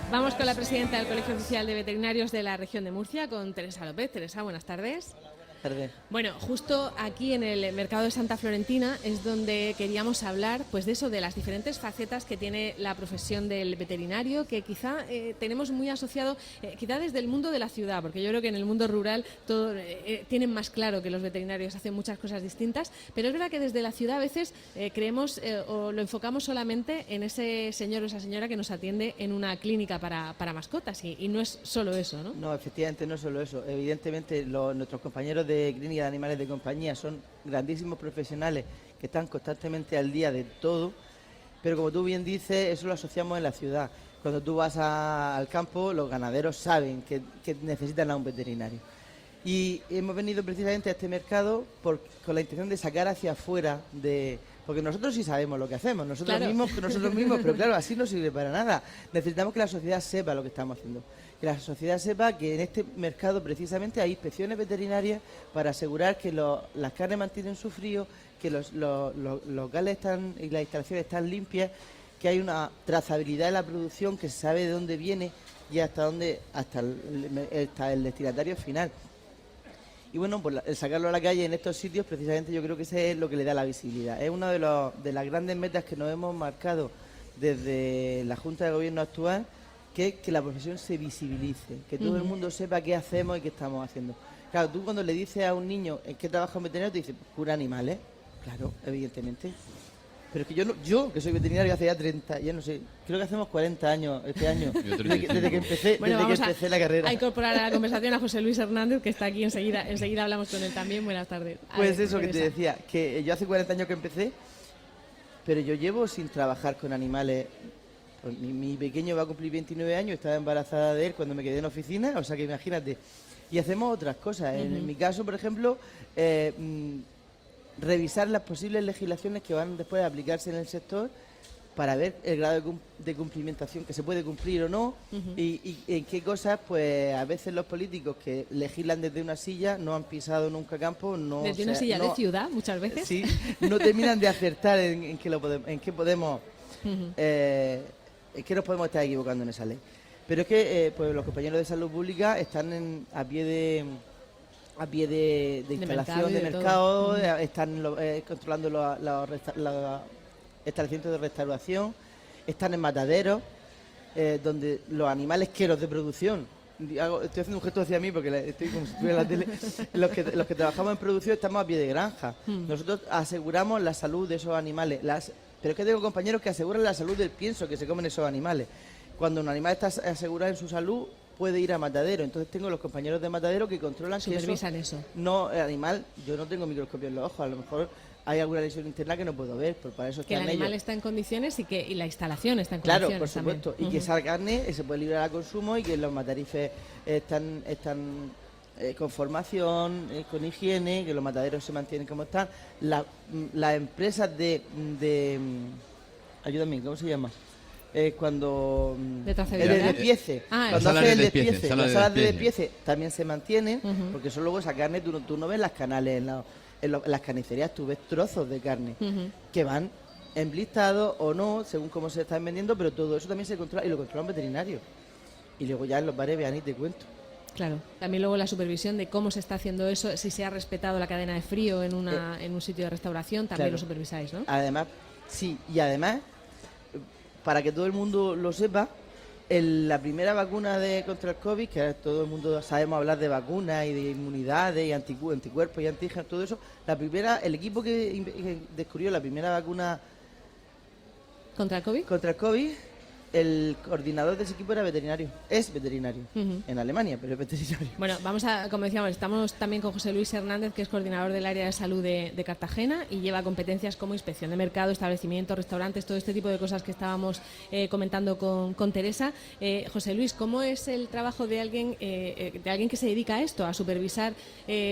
Vamos con la presidenta del Colegio Oficial de Veterinarios de la región de Murcia, con Teresa López. Teresa, buenas tardes. Bueno, justo aquí en el mercado de Santa Florentina es donde queríamos hablar pues de eso, de las diferentes facetas que tiene la profesión del veterinario, que quizá tenemos muy asociado, quizá desde el mundo de la ciudad, porque yo creo que en el mundo rural todo, tienen más claro que los veterinarios hacen muchas cosas distintas, pero es verdad que desde la ciudad a veces creemos o lo enfocamos solamente en ese señor o esa señora que nos atiende en una clínica para mascotas y no es solo eso, ¿no? No, efectivamente no es solo eso. Evidentemente nuestros compañeros de clínica de animales de compañía son grandísimos profesionales que están constantemente al día de todo, pero como tú bien dices, eso lo asociamos en la ciudad. Cuando tú vas al campo, los ganaderos saben que necesitan a un veterinario. Y hemos venido precisamente a este mercado con la intención de sacar hacia afuera porque nosotros sí sabemos lo que hacemos, nosotros mismos, pero claro, así no sirve para nada. Necesitamos que la sociedad sepa lo que estamos haciendo. Que la sociedad sepa que en este mercado precisamente hay inspecciones veterinarias para asegurar que las carnes mantienen su frío, que los locales están y las instalaciones están limpias, que hay una trazabilidad de la producción, que se sabe de dónde viene y hasta el destinatario final. Y bueno, pues el sacarlo a la calle en estos sitios, precisamente yo creo que ese es lo que le da la visibilidad. Es una de las grandes metas que nos hemos marcado desde la Junta de Gobierno actual, que es que la profesión se visibilice, que todo el mundo sepa qué hacemos y qué estamos haciendo. Claro, tú cuando le dices a un niño en qué trabaja un veterinario, te dice, cura animales. Claro, evidentemente. Pero es que yo que soy veterinario hace ya 30, ya no sé, creo que hacemos 40 años este año, desde que empecé la carrera. A incorporar a la conversación a José Luis Hernández, que está aquí enseguida hablamos con él también. Buenas tardes. Pues eso que te decía, que yo hace 40 años que empecé, pero yo llevo sin trabajar con animales. Pues mi pequeño va a cumplir 29 años, estaba embarazada de él cuando me quedé en oficina, o sea que imagínate. Y hacemos otras cosas. En mi caso, por ejemplo, revisar las posibles legislaciones que van después a aplicarse en el sector para ver el grado de cumplimentación, que se puede cumplir o no, y en qué cosas, pues a veces los políticos que legislan desde una silla no han pisado nunca campo. Desde una silla de ciudad, muchas veces. Sí, no terminan de acertar en qué podemos... Es que nos podemos estar equivocando en esa ley. Pero es que pues los compañeros de salud pública están a pie de instalación de mercado, están controlando los establecimientos de restauración, están en mataderos, donde los animales queros de producción, estoy haciendo un gesto hacia mí porque estoy como si estuviera en la tele, los que trabajamos en producción estamos a pie de granja. Nosotros aseguramos la salud de esos animales, pero es que tengo compañeros que aseguran la salud del pienso que se comen esos animales. Cuando un animal está asegurado en su salud, puede ir a matadero. Entonces tengo los compañeros de matadero que controlan supervisan eso. No, el animal, yo no tengo microscopio en los ojos, a lo mejor hay alguna lesión interna que no puedo ver, pero para eso están ellos. Que el animal está en condiciones y la instalación está en condiciones. Claro, por supuesto. Y que esa carne se puede librar a consumo y que los matarifes están con formación, con higiene, que los mataderos se mantienen como están. Las empresas ayúdame, ¿cómo se llama? Cuando el despiece, cuando hace el despiece, las salas de despiece también se mantienen, porque eso luego esa carne tú no ves las canales en las carnicerías, tú ves trozos de carne que van enblistados o no, según cómo se están vendiendo, pero todo eso también se controla y lo controlan veterinarios. Y luego ya en los bares vean y te cuento. Claro, también luego la supervisión de cómo se está haciendo eso, si se ha respetado la cadena de frío en un sitio de restauración, también lo supervisáis, ¿no? Además, sí, y además, para que todo el mundo lo sepa, la primera vacuna contra el COVID, que todo el mundo sabemos hablar de vacunas y de inmunidades y anticuerpos y antígenos, todo eso, el equipo que descubrió la primera vacuna ¿contra el COVID, el coordinador de ese equipo era veterinario, es veterinario, en Alemania, pero es veterinario. Bueno, como decíamos, estamos también con José Luis Hernández, que es coordinador del área de salud de Cartagena y lleva competencias como inspección de mercado, establecimientos, restaurantes, todo este tipo de cosas que estábamos comentando con Teresa. José Luis, ¿cómo es el trabajo de alguien que se dedica a esto, a supervisar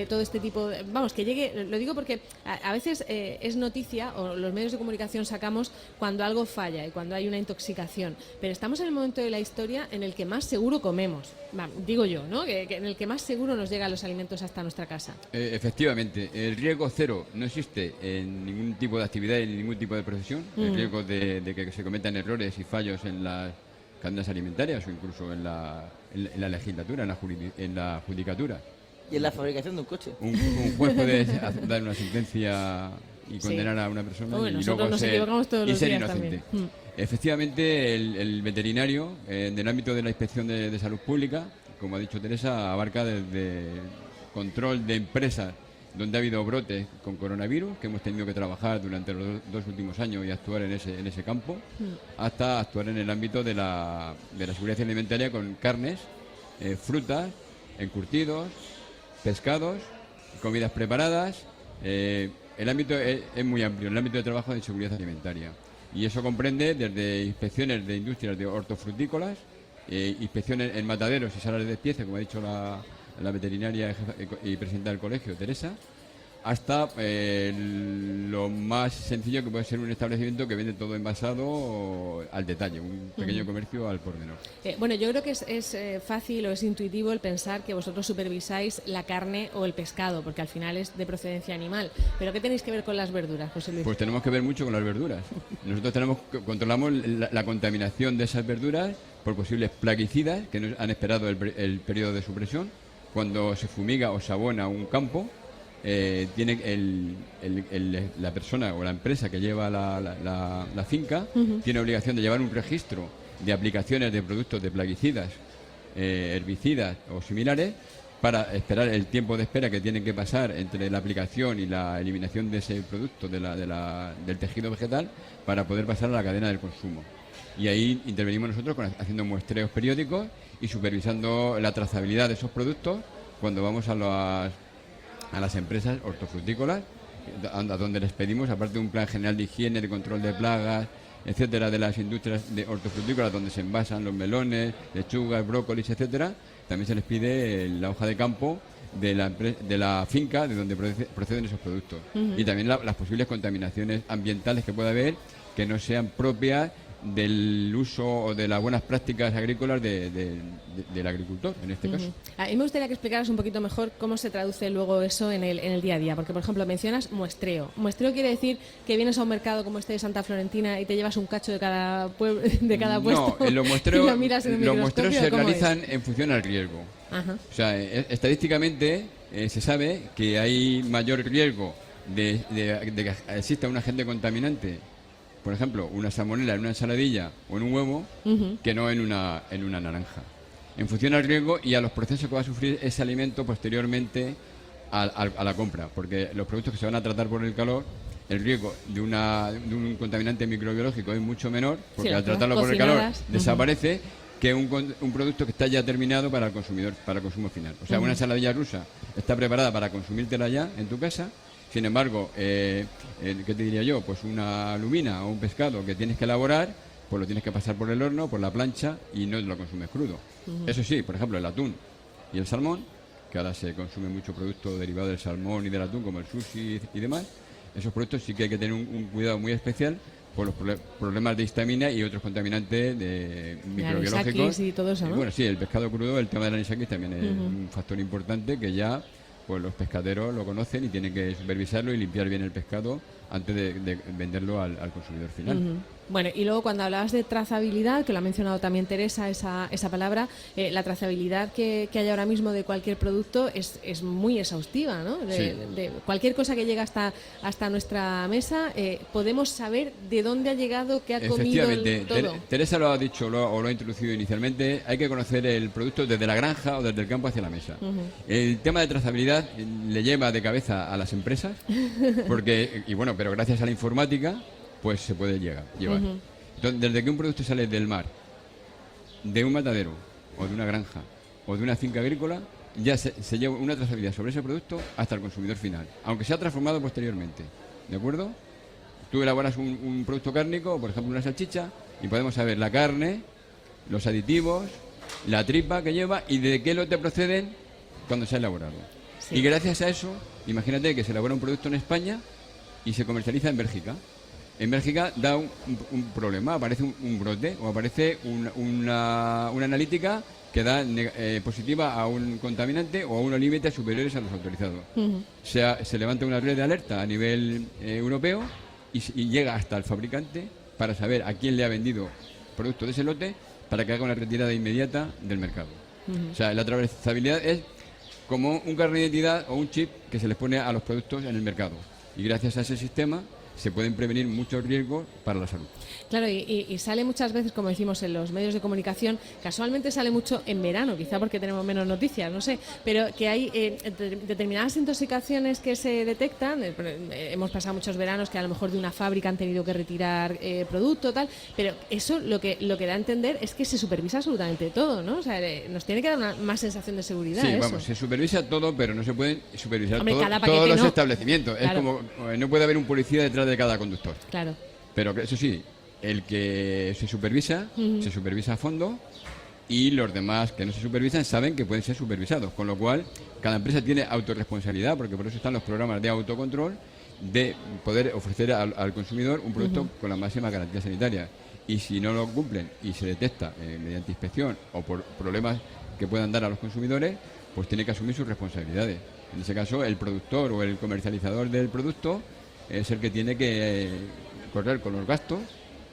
todo este tipo vamos, que llegue, lo digo porque a veces es noticia, o los medios de comunicación sacamos cuando algo falla y cuando hay una intoxicación. Pero estamos en el momento de la historia en el que más seguro comemos, digo yo, ¿no? Que en el que más seguro nos llegan los alimentos hasta nuestra casa. Efectivamente, el riesgo cero no existe en ningún tipo de actividad y en ningún tipo de profesión. El riesgo de que se cometan errores y fallos en las cadenas alimentarias o incluso en la legislatura, en la judicatura. Y en la fabricación de un coche. Un juez puede dar una sentencia y condenar a una persona y luego ser inocente. Efectivamente, el veterinario, en el ámbito de la inspección de salud pública, como ha dicho Teresa, abarca desde control de empresas donde ha habido brotes con coronavirus, que hemos tenido que trabajar durante los 2 últimos años y actuar en ese campo, hasta actuar en el ámbito de la seguridad alimentaria con carnes, frutas, encurtidos, pescados, comidas preparadas. El ámbito es muy amplio, el ámbito de trabajo de seguridad alimentaria. Y eso comprende desde inspecciones de industrias de hortofrutícolas, inspecciones en mataderos y salas de despiece, como ha dicho la veterinaria y presidenta del colegio, Teresa, hasta lo más sencillo que puede ser un establecimiento que vende todo envasado al detalle, un pequeño comercio al por menor. Bueno, yo creo que es fácil o es intuitivo el pensar que vosotros supervisáis la carne o el pescado, porque al final es de procedencia animal. ¿Pero qué tenéis que ver con las verduras, José Luis? Pues tenemos que ver mucho con las verduras. Nosotros controlamos la contaminación de esas verduras por posibles plaguicidas que nos han esperado el periodo de supresión. Cuando se fumiga o se abona un campo, tiene la persona o la empresa que lleva la finca tiene obligación de llevar un registro de aplicaciones de productos de plaguicidas, herbicidas o similares, para esperar el tiempo de espera que tienen que pasar entre la aplicación y la eliminación de ese producto del tejido vegetal para poder pasar a la cadena del consumo. Y ahí intervenimos nosotros haciendo muestreos periódicos y supervisando la trazabilidad de esos productos cuando vamos a las empresas hortofrutícolas, a donde les pedimos, aparte de un plan general de higiene, de control de plagas, etcétera, de las industrias de hortofrutícolas donde se envasan los melones, lechugas, brócolis, etcétera, también se les pide la hoja de campo de la finca de donde proceden esos productos. Y también las posibles contaminaciones ambientales que pueda haber que no sean propias del uso o de las buenas prácticas agrícolas del agricultor, en este caso. A mí me gustaría que explicaras un poquito mejor cómo se traduce luego eso en el día a día, porque, por ejemplo, mencionas muestreo. Muestreo quiere decir que vienes a un mercado como este de Santa Florentina y te llevas un cacho de cada puesto. No, los muestreos se realizan ¿es? En función al riesgo. Ajá. O sea, estadísticamente se sabe que hay mayor riesgo de que exista un agente contaminante, por ejemplo, una salmonela en una ensaladilla o en un huevo, que no en una naranja. En función al riesgo y a los procesos que va a sufrir ese alimento posteriormente a la compra, porque los productos que se van a tratar por el calor, el riesgo de un contaminante microbiológico es mucho menor, porque al tratarlo por el calor desaparece, que un producto que está ya terminado para el consumidor, para el consumo final. O sea, una ensaladilla rusa está preparada para consumírtela ya en tu casa. Sin embargo, ¿qué te diría yo? Pues una lumina o un pescado que tienes que elaborar, pues lo tienes que pasar por el horno, por la plancha y no lo consumes crudo. Eso sí, por ejemplo, el atún y el salmón, que ahora se consume mucho producto derivado del salmón y del atún, como el sushi y demás, esos productos sí que hay que tener un cuidado muy especial por los problemas de histamina y otros contaminantes microbiológicos. Y todo eso, ¿no? Bueno, sí, el pescado crudo, el tema del anisakis también es un factor importante que ya pues los pescaderos lo conocen y tienen que supervisarlo y limpiar bien el pescado antes de venderlo al consumidor final. Bueno, y luego cuando hablabas de trazabilidad, que lo ha mencionado también Teresa, esa palabra, la trazabilidad que hay ahora mismo de cualquier producto es muy exhaustiva, ¿no? De cualquier cosa que llega hasta nuestra mesa, podemos saber de dónde ha llegado, qué ha comido todo. Teresa lo ha dicho o lo ha introducido inicialmente, hay que conocer el producto desde la granja o desde el campo hacia la mesa. El tema de trazabilidad le lleva de cabeza a las empresas, pero gracias a la informática pues se puede llevar. Entonces, desde que un producto sale del mar, de un matadero, o de una granja, o de una finca agrícola, ya se lleva una trazabilidad sobre ese producto hasta el consumidor final, aunque sea transformado posteriormente. ¿De acuerdo? Tú elaboras un producto cárnico, por ejemplo una salchicha, y podemos saber la carne, los aditivos, la tripa que lleva y de qué lote proceden cuando se ha elaborado. Sí. Y gracias a eso, imagínate que se elabora un producto en España y se comercializa en Bélgica. En Bélgica da un problema, aparece un brote o aparece una analítica que da positiva a un contaminante o a unos límites superiores a los autorizados. Se levanta una red de alerta a nivel europeo y llega hasta el fabricante para saber a quién le ha vendido producto de ese lote, para que haga una retirada inmediata del mercado. O sea, la trazabilidad es como un carnet de identidad o un chip que se les pone a los productos en el mercado. Y gracias a ese sistema se pueden prevenir muchos riesgos para la salud. Claro, y sale muchas veces, como decimos, en los medios de comunicación, casualmente sale mucho en verano, quizá porque tenemos menos noticias, no sé, pero que hay determinadas intoxicaciones que se detectan. Hemos pasado muchos veranos que a lo mejor de una fábrica han tenido que retirar producto, tal, pero eso lo que da a entender es que se supervisa absolutamente todo, ¿no? O sea, nos tiene que dar una más sensación de seguridad. Sí, eso. vamos, se supervisa todo, pero no se pueden supervisar Hombre, todos los no. establecimientos. Claro. Es como, no puede haber un policía detrás de cada conductor. Claro. Pero eso sí, el que se supervisa a fondo, y los demás que no se supervisan saben que pueden ser supervisados, con lo cual cada empresa tiene autorresponsabilidad, porque por eso están los programas de autocontrol, de poder ofrecer al consumidor un producto con la máxima garantía sanitaria. Y si no lo cumplen y se detecta mediante inspección o por problemas que puedan dar a los consumidores, pues tiene que asumir sus responsabilidades. En ese caso, el productor o el comercializador del producto es el que tiene que correr con los gastos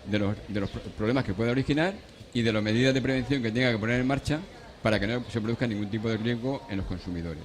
de los problemas que pueda originar y de las medidas de prevención que tenga que poner en marcha para que no se produzca ningún tipo de riesgo en los consumidores.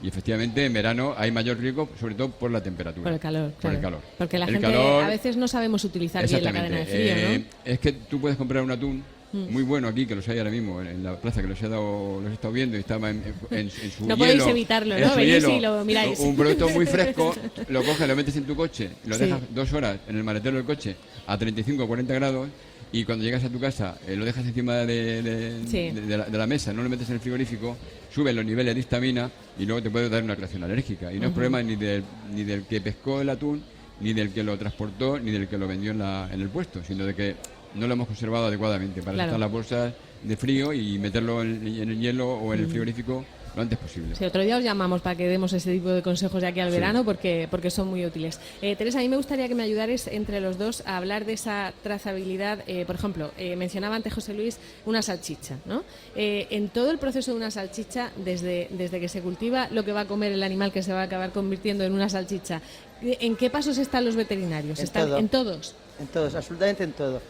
Y efectivamente en verano hay mayor riesgo, sobre todo por la temperatura. Por el calor. Por el calor. Porque la gente a veces no sabemos utilizar bien la cadena de frío, ¿no? Es que tú puedes comprar un atún muy bueno aquí, que los hay ahora mismo en la plaza, que los he estado viendo y estaba en su no hielo. Podéis evitarlo, ¿no? Venís y lo miráis. Un producto muy fresco, lo coges, lo metes en tu coche, lo dejas 2 horas en el maletero del coche a 35 o 40 grados y cuando llegas a tu casa lo dejas encima de la mesa, no lo metes en el frigorífico, suben los niveles de histamina y luego te puede dar una reacción alérgica. Y no es problema ni del que pescó el atún, ni del que lo transportó, ni del que lo vendió en el puesto, sino de que no lo hemos conservado adecuadamente. Para eso están las bolsas de frío y meterlo en el hielo o en el frigorífico lo antes posible. Sí, otro día os llamamos para que demos ese tipo de consejos de aquí al verano porque son muy útiles. Teresa, a mí me gustaría que me ayudares entre los dos a hablar de esa trazabilidad. Por ejemplo, mencionaba antes José Luis una salchicha, ¿no? En todo el proceso de una salchicha, desde que se cultiva lo que va a comer el animal que se va a acabar convirtiendo en una salchicha, ¿en qué pasos están los veterinarios? ¿En todos? En todos, absolutamente en todos.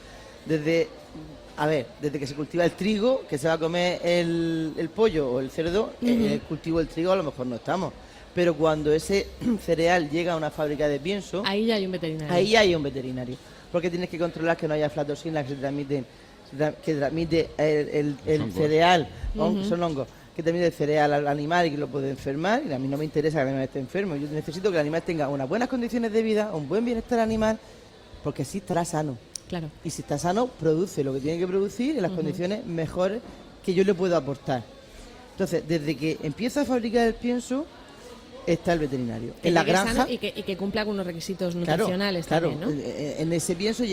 Desde que se cultiva el trigo, que se va a comer el pollo o el cerdo, el cultivo del trigo a lo mejor no estamos. Pero cuando ese cereal llega a una fábrica de pienso... Ahí ya hay un veterinario. Ahí hay un veterinario. Porque tienes que controlar que no haya aflatoxinas que transmite el cereal, son hongos, que transmite el cereal al animal y que lo puede enfermar. Y a mí no me interesa que el animal esté enfermo. Yo necesito que el animal tenga unas buenas condiciones de vida, un buen bienestar animal, porque así estará sano. Claro. Y si está sano, produce lo que tiene que producir en las condiciones mejores que yo le puedo aportar. Entonces, desde que empieza a fabricar el pienso, está el veterinario. En la granja... Y que cumpla con unos requisitos nutricionales también, ¿no? En ese pienso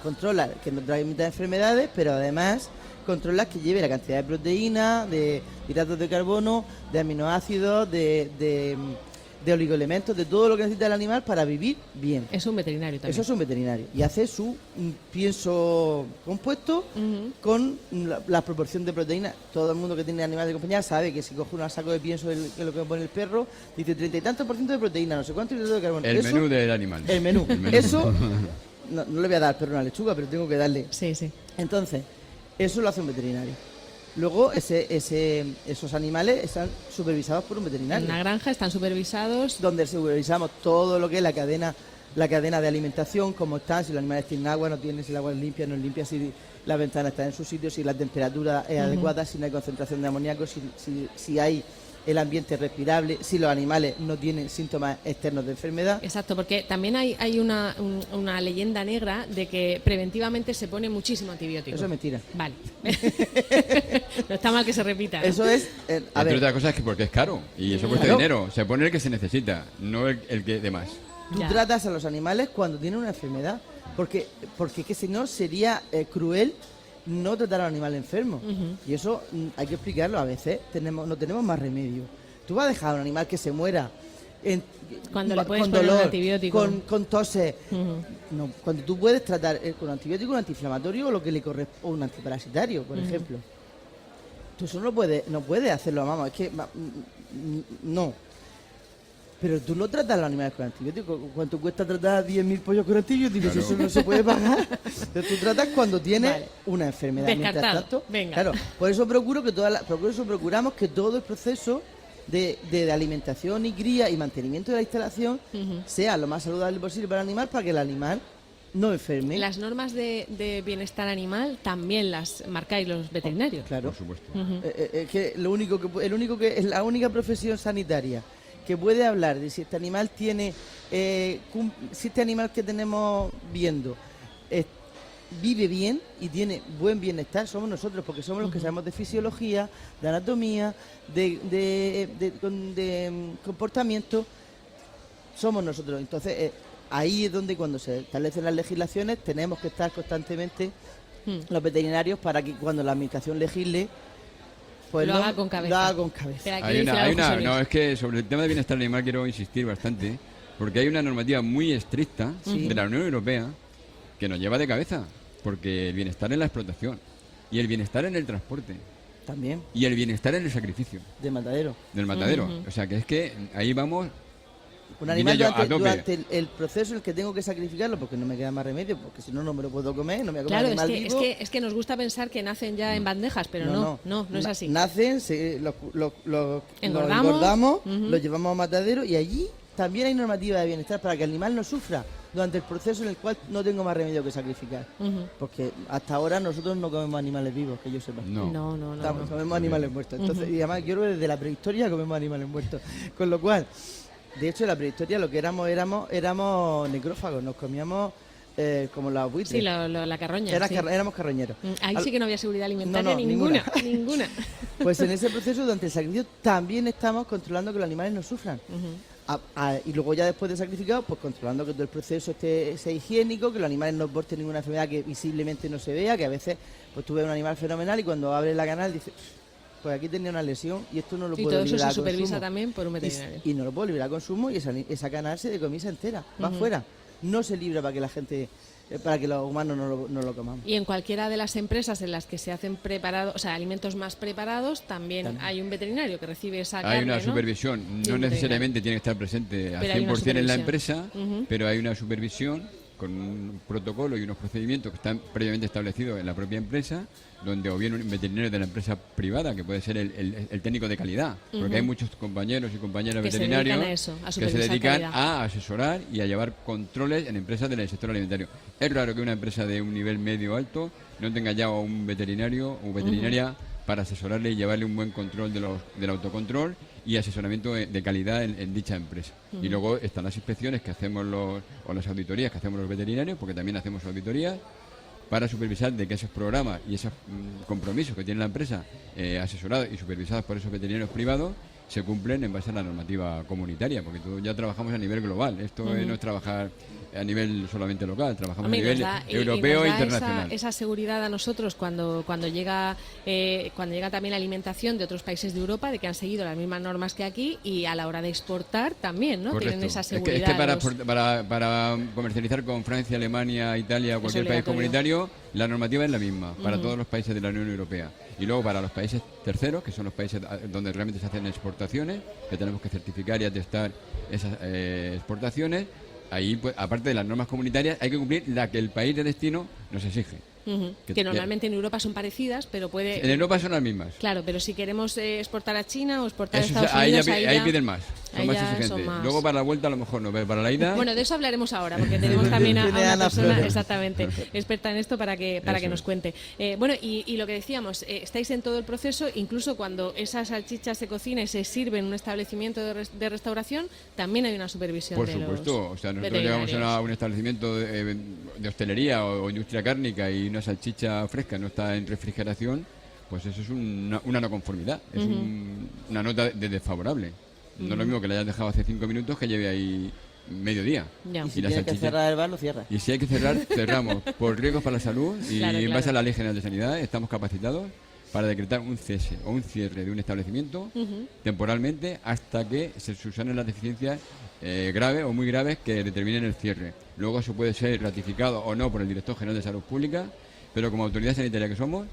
controla que no transmita enfermedades, pero además controla que lleve la cantidad de proteína, de hidratos de carbono, de aminoácidos, de oligoelementos, de todo lo que necesita el animal para vivir bien. Es un veterinario también. Eso es un veterinario. Y hace su pienso compuesto con la proporción de proteína. Todo el mundo que tiene animales de compañía sabe que si coge un saco de pienso, que es lo que pone el perro, dice 30 y tantos % de proteína, no sé cuánto hidratos de carbono. El menú del animal. El menú. Eso, no le voy a dar al perro una lechuga, pero tengo que darle. Sí. Entonces, eso lo hace un veterinario. Luego, esos animales están supervisados por un veterinario. En la granja están supervisados. Donde supervisamos todo lo que es la cadena de alimentación, cómo están, si los animales tienen agua, no tienen, si el agua es limpia, no es limpia, si la ventana está en su sitio, si la temperatura es adecuada, si no hay concentración de amoníaco, si hay el ambiente respirable, si los animales no tienen síntomas externos de enfermedad. Exacto, porque también hay una leyenda negra de que preventivamente se pone muchísimo antibiótico. Eso es mentira. Vale. No está mal que se repita. Eso es... Entre otras cosas es que porque es caro y eso cuesta dinero. Se pone el que se necesita, no el que de más. Tú tratas a los animales cuando tienen una enfermedad, porque que si no sería cruel no tratar a un animal enfermo. Y eso hay que explicarlo. A veces no tenemos más remedio. Tú vas a dejar a un animal que se muera cuando le puedes con poner dolor, un antibiótico, con toses. No, cuando tú puedes tratar con antibiótico, un antiinflamatorio o lo que le corresponde, o un antiparasitario, por ejemplo. Tú eso no puedes hacerlo a mano. Es que no. Pero tú no tratas a los animales con antibióticos. ¿Cuánto cuesta tratar 10.000 pollos con antibióticos? Claro. Eso no se puede pagar. Pero tú tratas cuando tienes una enfermedad. Descartado. Mientras tanto, venga. Claro, por eso procuramos que todo el proceso de alimentación y cría y mantenimiento de la instalación sea lo más saludable posible para el animal, para que el animal no enferme. Las normas de bienestar animal también las marcáis los veterinarios. Claro, por supuesto. Que es la única profesión sanitaria que puede hablar de si este animal tiene, si este animal que tenemos viendo vive bien y tiene buen bienestar, somos nosotros, porque somos los que sabemos de fisiología, de anatomía, de comportamiento, somos nosotros. Entonces, ahí es donde cuando se establecen las legislaciones tenemos que estar constantemente los veterinarios para que cuando la administración legisle, pues lo haga con cabeza. Es que sobre el tema de bienestar animal quiero insistir bastante, porque hay una normativa muy estricta de la Unión Europea que nos lleva de cabeza, porque el bienestar en la explotación y el bienestar en el transporte también, y el bienestar en el sacrificio del matadero, o sea que es que ahí vamos. Un animal durante el proceso en el que tengo que sacrificarlo, porque no me queda más remedio, porque si no, no me lo puedo comer, no me voy a comer animal vivo. Es que nos gusta pensar que nacen ya en bandejas, pero no es así. Nacen, los engordamos, los llevamos a matadero y allí también hay normativa de bienestar para que el animal no sufra durante el proceso en el cual no tengo más remedio que sacrificar. Porque hasta ahora nosotros no comemos animales vivos, que yo sepa. No. Comemos animales muertos. Entonces, y además, yo creo que desde la prehistoria comemos animales muertos. Con lo cual, de hecho, en la prehistoria lo que éramos necrófagos, nos comíamos como los buitres. Sí, la carroña. Éramos carroñeros. Ahí sí que no había seguridad alimentaria ninguna. Pues en ese proceso, durante el sacrificio, también estamos controlando que los animales no sufran. Y luego ya después de sacrificado, pues controlando que todo el proceso sea higiénico, que los animales no porten ninguna enfermedad que visiblemente no se vea, que a veces pues tú ves un animal fenomenal y cuando abres la canal dices, pues aquí tenía una lesión y esto no lo puedo liberar a consumo. Y todo eso se supervisa también por un veterinario. Y no lo puedo liberar a consumo y esa canal se decomisa entera, va afuera. No se libra para que la gente, para que los humanos no lo comamos. Y en cualquiera de las empresas en las que se hacen alimentos más preparados, también hay un veterinario que recibe esa carne, hay una supervisión, no necesariamente tiene que estar presente al 100% en la empresa, pero hay una supervisión con un protocolo y unos procedimientos que están previamente establecidos en la propia empresa, donde o bien un veterinario de la empresa privada, que puede ser el técnico de calidad, porque hay muchos compañeros y compañeras veterinarios que se dedican a asesorar y a llevar controles en empresas del sector alimentario. Es raro que una empresa de un nivel medio alto no tenga ya un veterinario o veterinaria para asesorarle y llevarle un buen control del autocontrol y asesoramiento de calidad en dicha empresa. Y luego están las inspecciones que hacemos o las auditorías que hacemos los veterinarios, porque también hacemos auditorías para supervisar de que esos programas y esos compromisos que tiene la empresa asesorados y supervisados por esos veterinarios privados se cumplen en base a la normativa comunitaria, porque todos ya trabajamos a nivel global. Esto no es trabajar a nivel solamente local, trabajamos a nivel europeo e internacional. Esa seguridad a nosotros cuando llega también la alimentación de otros países de Europa, de que han seguido las mismas normas que aquí, y a la hora de exportar también, ¿no? Tienen esa seguridad. Es que para comercializar con Francia, Alemania, Italia o cualquier país comunitario, la normativa es la misma para todos los países de la Unión Europea. Y luego para los países terceros, que son los países donde realmente se hacen exportaciones, que tenemos que certificar y atestar esas exportaciones, ahí, pues, aparte de las normas comunitarias, hay que cumplir la que el país de destino nos exige. Que normalmente en Europa son parecidas, pero puede... En Europa son las mismas. Claro, pero si queremos exportar a China o exportar a Estados Unidos... Ahí piden más, son más exigentes. Luego para la vuelta a lo mejor no, pero para la ida... Bueno, de eso hablaremos ahora, porque tenemos también a una persona exactamente experta en esto para que nos cuente. Bueno, y lo que decíamos, estáis en todo el proceso, incluso cuando esa salchicha se cocina y se sirve en un establecimiento de restauración, también hay una supervisión de los veterinarios. Por supuesto, o sea, nosotros llegamos a un establecimiento de hostelería o industria cárnica y una salchicha fresca no está en refrigeración, pues eso es una no conformidad, es una nota de desfavorable. No es lo mismo que la hayas dejado hace 5 minutos que lleve ahí mediodía. Y si tienes que cerrar el bar, lo cierras. Y si hay que cerrar, cerramos. Por riesgos para la salud y en base a la Ley General de Sanidad estamos capacitados para decretar un cese o un cierre de un establecimiento temporalmente hasta que se subsanen las deficiencias graves o muy graves que determinen el cierre. Luego eso puede ser ratificado o no por el Director General de Salud Pública, pero como autoridad sanitaria que somos,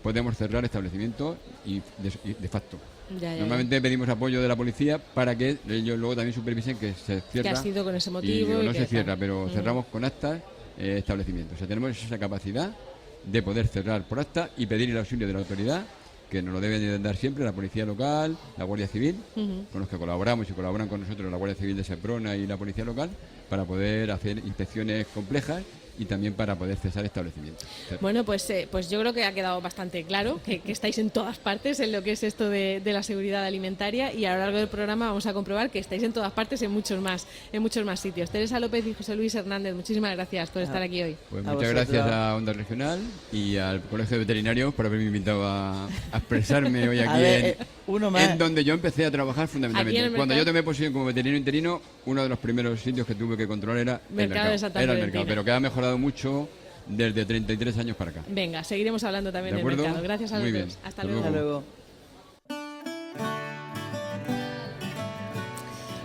podemos cerrar establecimientos y de facto. Normalmente ya. pedimos apoyo de la policía para que ellos luego también supervisen que se cierra. Que ha sido con ese motivo. Y no se cierra, pero cerramos con actas establecimientos. O sea, tenemos esa capacidad de poder cerrar por acta y pedir el auxilio de la autoridad, que nos lo deben de dar siempre la Policía Local, la Guardia Civil, con los que colaboramos y colaboran con nosotros la Guardia Civil de Seprona y la Policía Local, para poder hacer inspecciones complejas y también para poder cesar establecimientos. Bueno, pues yo creo que ha quedado bastante claro que estáis en todas partes en lo que es esto de la seguridad alimentaria, y a lo largo del programa vamos a comprobar que estáis en todas partes en muchos más sitios. Teresa López y José Luis Hernández, muchísimas gracias por estar aquí hoy. Pues muchas gracias a Onda Regional y al Colegio de Veterinarios por haberme invitado a expresarme hoy aquí en donde yo empecé a trabajar fundamentalmente. Cuando yo tomé posición como veterinario interino, uno de los primeros sitios que tuve que controlar era el mercado, pero que ha mejorado mucho desde 33 años para acá. Venga, seguiremos hablando también del mercado. Gracias a los dos. Hasta luego.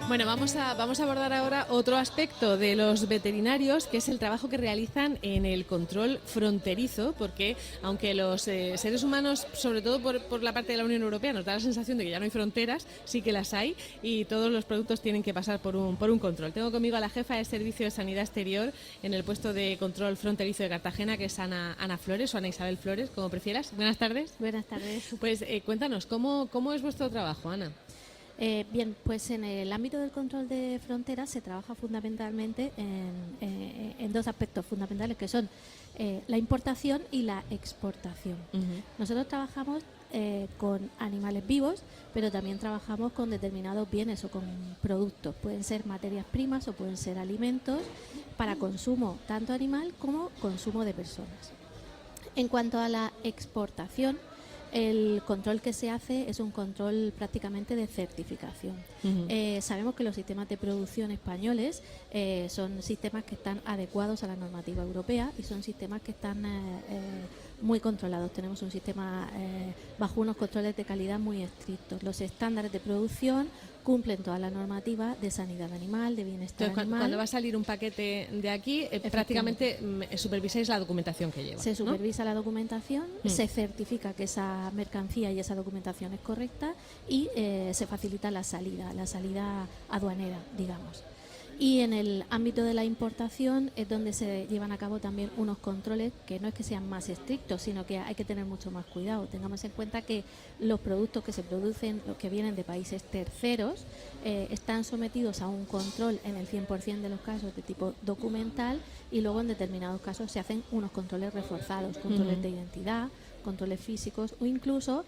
Bueno, vamos a abordar ahora otro aspecto de los veterinarios, que es el trabajo que realizan en el control fronterizo, porque aunque los seres humanos, sobre todo por la parte de la Unión Europea, nos da la sensación de que ya no hay fronteras, sí que las hay, y todos los productos tienen que pasar por un control. Tengo conmigo a la jefa de Servicio de Sanidad Exterior en el puesto de control fronterizo de Cartagena, que es Ana Flores, o Ana Isabel Flores, como prefieras. Buenas tardes. Buenas tardes. Pues cuéntanos, ¿cómo es vuestro trabajo, Ana? Bien, pues en el ámbito del control de fronteras se trabaja fundamentalmente en dos aspectos fundamentales, que son la importación y la exportación. Nosotros trabajamos con animales vivos, pero también trabajamos con determinados bienes o con productos. Pueden ser materias primas o pueden ser alimentos para consumo tanto animal como consumo de personas. En cuanto a la exportación, el control que se hace es un control prácticamente de certificación. Sabemos que los sistemas de producción españoles son sistemas que están adecuados a la normativa europea y son sistemas que están muy controlados. Tenemos un sistema bajo unos controles de calidad muy estrictos. Los estándares de producción cumplen toda la normativa de sanidad animal, de bienestar animal. Cuando va a salir un paquete de aquí, prácticamente supervisáis la documentación que lleva. Se supervisa la documentación, se certifica que esa mercancía y esa documentación es correcta y se facilita la salida aduanera, digamos. Y en el ámbito de la importación es donde se llevan a cabo también unos controles que no es que sean más estrictos, sino que hay que tener mucho más cuidado. Tengamos en cuenta que los productos que se producen, los que vienen de países terceros, están sometidos a un control en el 100% de los casos de tipo documental, y luego en determinados casos se hacen unos controles reforzados, controles de identidad, controles físicos, o incluso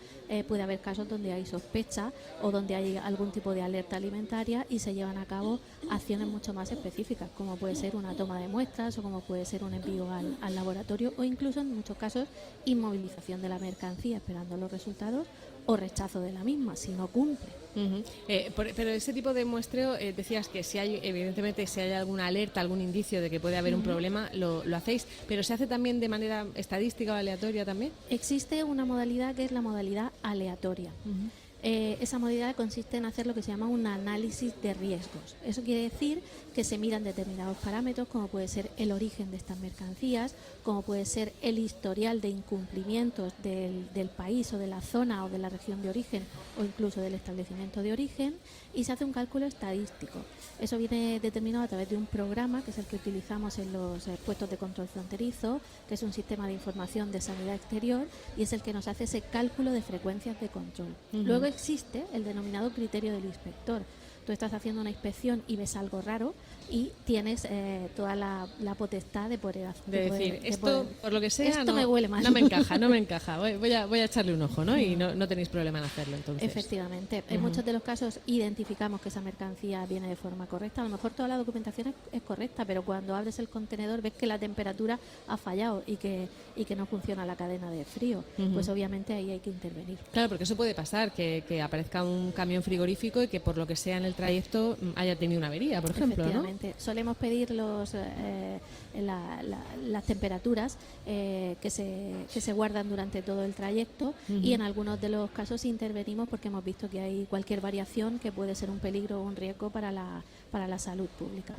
puede haber casos donde hay sospecha o donde hay algún tipo de alerta alimentaria y se llevan a cabo acciones mucho más específicas, como puede ser una toma de muestras o como puede ser un envío al laboratorio, o incluso en muchos casos inmovilización de la mercancía esperando los resultados o rechazo de la misma si no cumple. Pero ese tipo de muestreo, decías que si hay alguna alerta, algún indicio de que puede haber un problema, lo hacéis, pero ¿se hace también de manera estadística o aleatoria también? Existe una modalidad que es la modalidad aleatoria. Esa modalidad consiste en hacer lo que se llama un análisis de riesgos. Eso quiere decir que se miran determinados parámetros, como puede ser el origen de estas mercancías, como puede ser el historial de incumplimientos del país o de la zona o de la región de origen, o incluso del establecimiento de origen, y se hace un cálculo estadístico. Eso viene determinado a través de un programa, que es el que utilizamos en los puestos de control fronterizo, que es un sistema de información de sanidad exterior, y es el que nos hace ese cálculo de frecuencias de control. Luego existe el denominado criterio del inspector. Tú estás haciendo una inspección y ves algo raro y tienes toda la potestad de poder hacer. De decir, esto, por lo que sea, esto me huele mal. No me encaja. Voy a echarle un ojo, ¿no? Y no tenéis problema en hacerlo, entonces. Efectivamente. En muchos de los casos identificamos que esa mercancía viene de forma correcta. A lo mejor toda la documentación es correcta, pero cuando abres el contenedor ves que la temperatura ha fallado y que no funciona la cadena de frío. Pues obviamente ahí hay que intervenir. Claro, porque eso puede pasar, que aparezca un camión frigorífico y que por lo que sea en el el trayecto haya tenido una avería, por ejemplo, ¿no? Efectivamente. Solemos pedir las temperaturas que se guardan durante todo el trayecto y en algunos de los casos intervenimos porque hemos visto que hay cualquier variación que puede ser un peligro o un riesgo para la salud pública.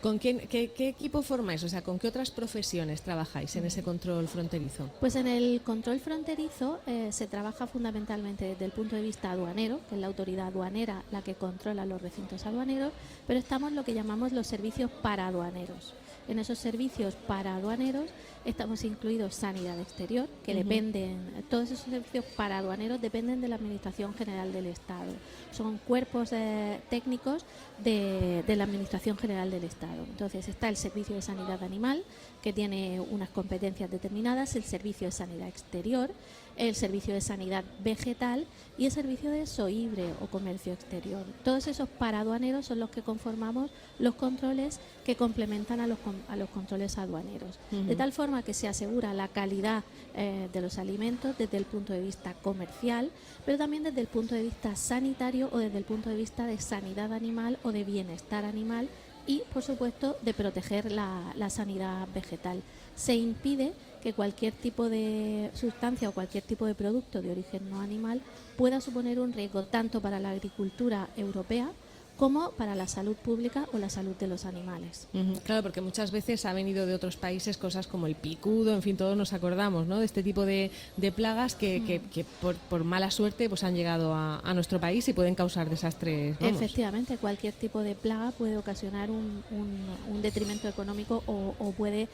¿Con qué equipo formáis? O sea, ¿con qué otras profesiones trabajáis en ese control fronterizo? Pues en el control fronterizo se trabaja fundamentalmente desde el punto de vista aduanero, que es la autoridad aduanera la que controla los recintos aduaneros, pero estamos lo que llamamos los servicios paraduaneros. En esos servicios paraduaneros estamos incluidos Sanidad Exterior, que dependen, todos esos servicios paraduaneros dependen de la Administración General del Estado. Son cuerpos técnicos de la Administración General del Estado. Entonces está el Servicio de Sanidad Animal, que tiene unas competencias determinadas, el Servicio de Sanidad Exterior, el Servicio de Sanidad Vegetal y el Servicio de SOIBRE o Comercio Exterior. Todos esos paraduaneros son los que conformamos los controles que complementan a los controles aduaneros. De tal forma que se asegura la calidad de los alimentos desde el punto de vista comercial, pero también desde el punto de vista sanitario o desde el punto de vista de sanidad animal o de bienestar animal y, por supuesto, de proteger la sanidad vegetal. Se impide que cualquier tipo de sustancia o cualquier tipo de producto de origen no animal pueda suponer un riesgo tanto para la agricultura europea como para la salud pública o la salud de los animales. Claro, porque muchas veces ha venido de otros países cosas como el picudo, en fin, todos nos acordamos, ¿no?, de este tipo de plagas que por mala suerte pues han llegado a nuestro país y pueden causar desastres. Vamos. Efectivamente, cualquier tipo de plaga puede ocasionar un detrimento económico o puede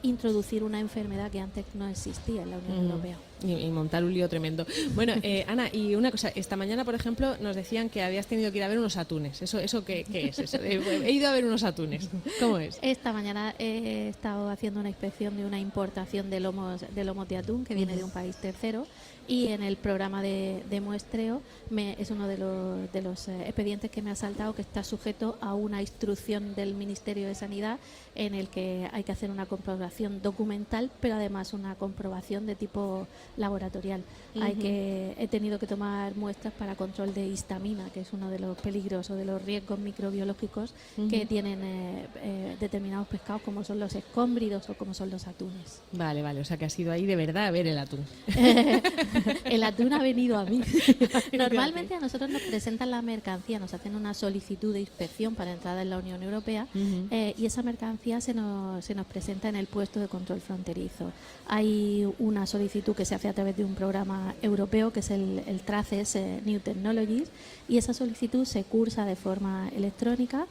introducir una enfermedad que antes no existía en la Unión Europea. Y montar un lío tremendo. Bueno, Ana, y una cosa, esta mañana, por ejemplo, nos decían que habías tenido que ir a ver unos atunes. ¿Eso qué es? Eso? He ido a ver unos atunes. ¿Cómo es? Esta mañana he estado haciendo una inspección de una importación de lomos de atún que viene de un país tercero y en el programa de muestreo es uno de los expedientes que me ha saltado, que está sujeto a una instrucción del Ministerio de Sanidad en el que hay que hacer una comprobación documental, pero además una comprobación de tipo laboratorial. He tenido que tomar muestras para control de histamina, que es uno de los peligros o de los riesgos microbiológicos que tienen determinados pescados, como son los escómbridos o como son los atunes. Vale, o sea que has ido ahí de verdad a ver el atún. El atún ha venido a mí. Normalmente a nosotros nos presentan la mercancía, nos hacen una solicitud de inspección para entrada en la Unión Europea y esa mercancía se nos presenta en el puesto de control fronterizo. Hay una solicitud que se hace a través de un programa europeo que es el TRACES New Technologies y esa solicitud se cursa de forma electrónica.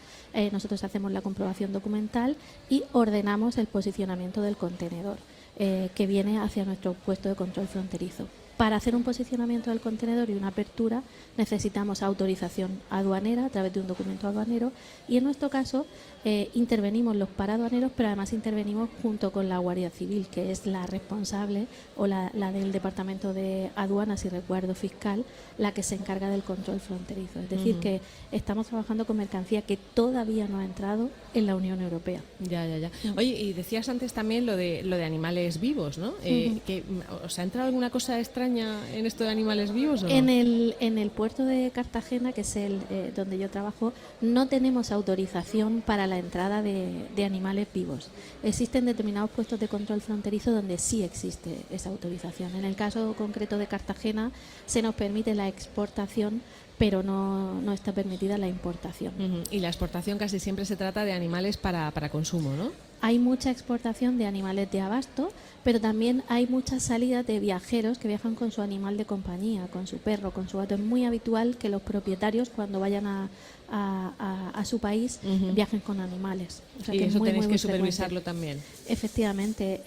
Nosotros hacemos la comprobación documental y ordenamos el posicionamiento del contenedor que viene hacia nuestro puesto de control fronterizo. Para hacer un posicionamiento del contenedor y una apertura necesitamos autorización aduanera a través de un documento aduanero y en nuestro caso intervenimos los paraduaneros, pero además intervenimos junto con la Guardia Civil, que es la responsable o la del Departamento de Aduanas y Resguardo Fiscal, la que se encarga del control fronterizo. Es decir, que estamos trabajando con mercancía que todavía no ha entrado en la Unión Europea. Ya. Oye, y decías antes también lo de animales vivos, ¿no? ¿Os ha entrado alguna cosa extraña en esto de animales vivos o no? En el puerto de Cartagena, que es donde yo trabajo, no tenemos autorización para la entrada de animales vivos. Existen determinados puestos de control fronterizo donde sí existe esa autorización. En el caso concreto de Cartagena se nos permite la exportación, pero no está permitida la importación. Y la exportación casi siempre se trata de animales para consumo, ¿no? Hay mucha exportación de animales de abasto, pero también hay muchas salidas de viajeros que viajan con su animal de compañía, con su perro, con su gato. Es muy habitual que los propietarios, cuando vayan a su país, viajen con animales. O sea, y que eso muy, tenéis muy que supervisarlo también. Efectivamente.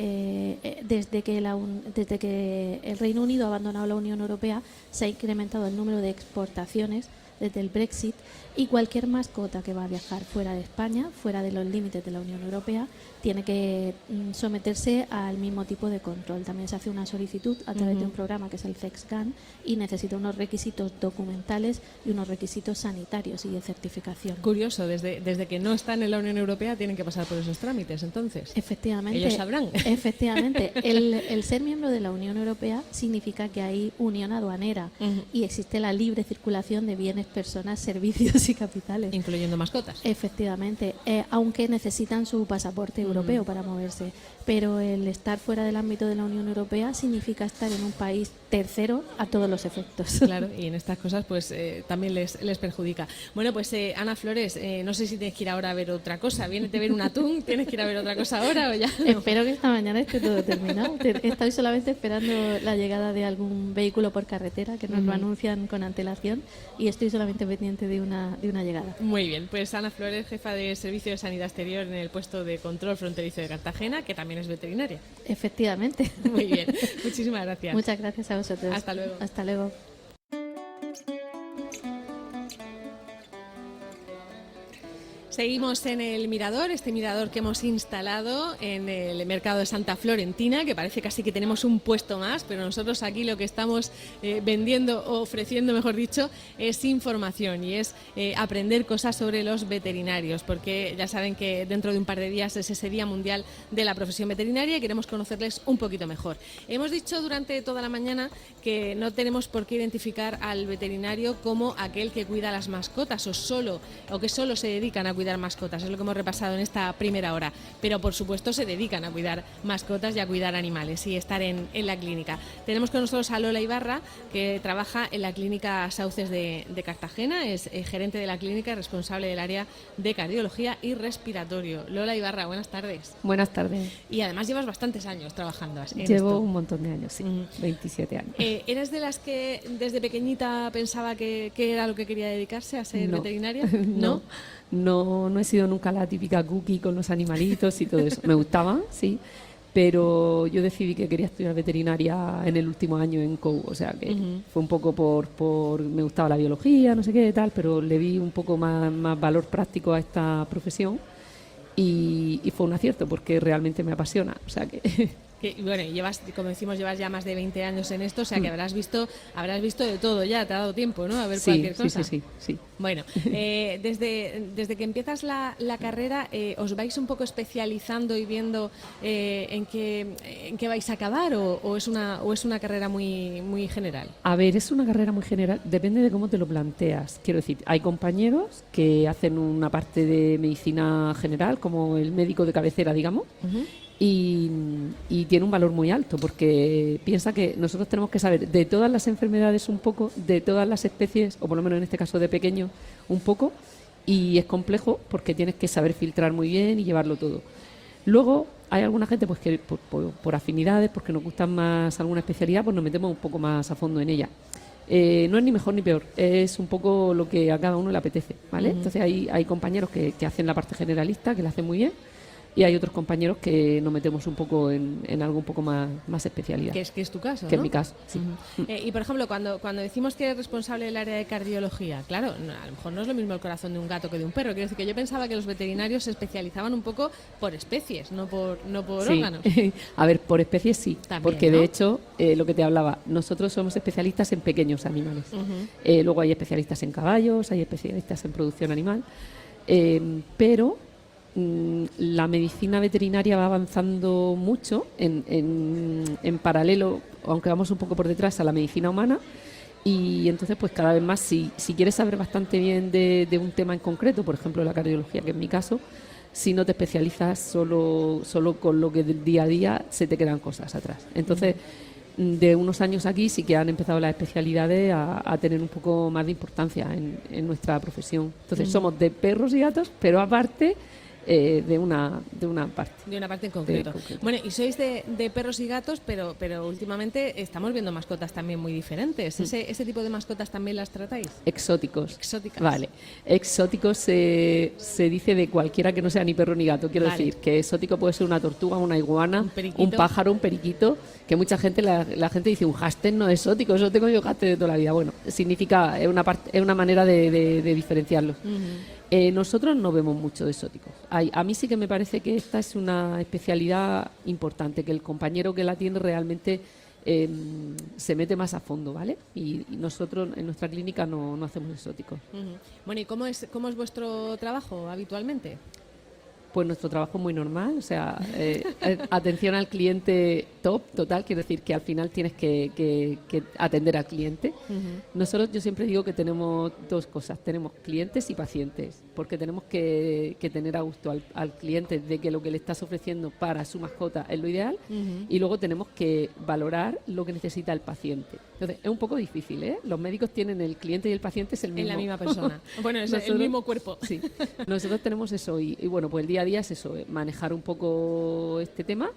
Desde que el Reino Unido ha abandonado la Unión Europea, se ha incrementado el número de exportaciones desde el Brexit y cualquier mascota que va a viajar fuera de España, fuera de los límites de la Unión Europea, tiene que someterse al mismo tipo de control. También se hace una solicitud a través de un programa que es el FEXGAN y necesita unos requisitos documentales y unos requisitos sanitarios y de certificación. Curioso, desde que no están en la Unión Europea tienen que pasar por esos trámites, entonces. Efectivamente. Ellos sabrán. Efectivamente. El ser miembro de la Unión Europea significa que hay unión aduanera y existe la libre circulación de bienes, personas, servicios y capitales. Incluyendo mascotas. Efectivamente, aunque necesitan su pasaporte europeo para moverse. Pero el estar fuera del ámbito de la Unión Europea significa estar en un país tercero a todos los efectos. Claro, y en estas cosas pues también les perjudica. Bueno, pues Ana Flores, no sé si tienes que ir ahora a ver otra cosa. ¿Vienes a ver un atún? ¿Tienes que ir a ver otra cosa ahora o ya? Espero que esta mañana esté todo terminado. Estoy solamente esperando la llegada de algún vehículo por carretera, que nos lo anuncian con antelación, y estoy solamente pendiente de una llegada. Muy bien, pues Ana Flores, jefa de Servicio de Sanidad Exterior en el puesto de control fronterizo de Cartagena, que también es veterinaria. Efectivamente. Muy bien, muchísimas gracias. Muchas gracias a vosotros. Hasta luego. Hasta luego. Seguimos en el Mirador, este mirador que hemos instalado en el mercado de Santa Florentina, que parece casi que tenemos un puesto más, pero nosotros aquí lo que estamos vendiendo, o ofreciendo, mejor dicho, es información y es aprender cosas sobre los veterinarios, porque ya saben que dentro de un par de días es ese Día Mundial de la Profesión Veterinaria y queremos conocerles un poquito mejor. Hemos dicho durante toda la mañana que no tenemos por qué identificar al veterinario como aquel que cuida las mascotas o que solo se dedican a cuidar mascotas, es lo que hemos repasado en esta primera hora, pero por supuesto se dedican a cuidar mascotas y a cuidar animales y estar en la clínica. Tenemos con nosotros a Lola Ibarra, que trabaja en la clínica Sauces de Cartagena, es gerente de la clínica y responsable del área de cardiología y respiratorio. Lola Ibarra, buenas tardes. Buenas tardes. Y además llevas bastantes años trabajando en Llevo esto. Un montón de años, sí, 27 años. ¿Eres de las que desde pequeñita pensaba que era lo que quería dedicarse, a ser veterinaria? No he sido nunca la típica cookie con los animalitos y todo eso. Me gustaba, sí, pero yo decidí que quería estudiar veterinaria en el último año en COU, o sea que fue un poco por me gustaba la biología, no sé qué tal, pero le vi un poco más valor práctico a esta profesión y fue un acierto porque realmente me apasiona, o sea que... Bueno, como decimos, llevas ya más de 20 años en esto, o sea que habrás visto de todo ya, te ha dado tiempo, ¿no? A ver cualquier cosa. Sí. Bueno, desde que empiezas la carrera, ¿os vais un poco especializando y viendo en qué vais a acabar o es una carrera muy general? A ver, es una carrera muy general, depende de cómo te lo planteas. Quiero decir, hay compañeros que hacen una parte de medicina general, como el médico de cabecera, digamos, y tiene un valor muy alto porque piensa que nosotros tenemos que saber de todas las enfermedades un poco, de todas las especies, o por lo menos en este caso de pequeños un poco, y es complejo porque tienes que saber filtrar muy bien y llevarlo todo. Luego hay alguna gente pues que por afinidades, porque nos gusta más alguna especialidad, pues nos metemos un poco más a fondo en ella. No es ni mejor ni peor, es un poco lo que a cada uno le apetece, ¿vale? Entonces hay compañeros que hacen la parte generalista, que la hacen muy bien, y hay otros compañeros que nos metemos un poco en algo un poco más especialidad. Que es tu caso, que ¿no? es mi caso, sí. Y por ejemplo, cuando decimos que eres responsable del área de cardiología, claro, a lo mejor no es lo mismo el corazón de un gato que de un perro. Quiero decir que yo pensaba que los veterinarios se especializaban un poco por especies, no por órganos. A ver, por especies sí, también, porque ¿no? de hecho, lo que te hablaba, nosotros somos especialistas en pequeños animales. Luego hay especialistas en caballos, hay especialistas en producción animal, pero la medicina veterinaria va avanzando mucho en paralelo, aunque vamos un poco por detrás, a la medicina humana, y entonces pues cada vez más, si quieres saber bastante bien de un tema en concreto, por ejemplo la cardiología, que es mi caso, si no te especializas solo con lo que del día a día, se te quedan cosas atrás. Entonces, de unos años aquí sí que han empezado las especialidades a tener un poco más de importancia en nuestra profesión. Entonces somos de perros y gatos, pero aparte de una parte. De una parte en concreto. Bueno, y sois de perros y gatos, pero últimamente estamos viendo mascotas también muy diferentes. ¿Ese tipo de mascotas también las tratáis? Exóticos. Exóticas. Vale. Exóticos se dice de cualquiera que no sea ni perro ni gato. Quiero decir que exótico puede ser una tortuga, una iguana, un pájaro, un periquito, que mucha gente, la gente dice un hámster no es exótico, eso tengo yo hámster de toda la vida. Bueno, significa, es una manera de diferenciarlos. Nosotros no vemos mucho de exóticos. A mí sí que me parece que esta es una especialidad importante, que el compañero que la atiende realmente se mete más a fondo, ¿vale? Y nosotros en nuestra clínica no hacemos exóticos. Bueno, ¿y cómo es vuestro trabajo habitualmente? Pues nuestro trabajo es muy normal, o sea, atención al cliente top, total, quiero decir que al final tienes que atender al cliente. Nosotros, yo siempre digo que tenemos dos cosas, tenemos clientes y pacientes, porque tenemos que tener a gusto al cliente de que lo que le estás ofreciendo para su mascota es lo ideal, y luego tenemos que valorar lo que necesita el paciente. Entonces, es un poco difícil, ¿eh? Los médicos tienen el cliente y el paciente es el mismo. En la misma persona. Bueno, es el mismo cuerpo. Sí, nosotros tenemos eso y bueno, pues el día a día es eso, manejar un poco este tema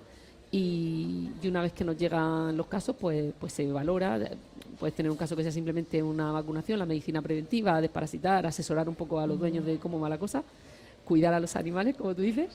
y una vez que nos llegan los casos, pues se valora. Puedes tener un caso que sea simplemente una vacunación, la medicina preventiva, desparasitar, asesorar un poco a los dueños de cómo va la cosa, cuidar a los animales, como tú dices.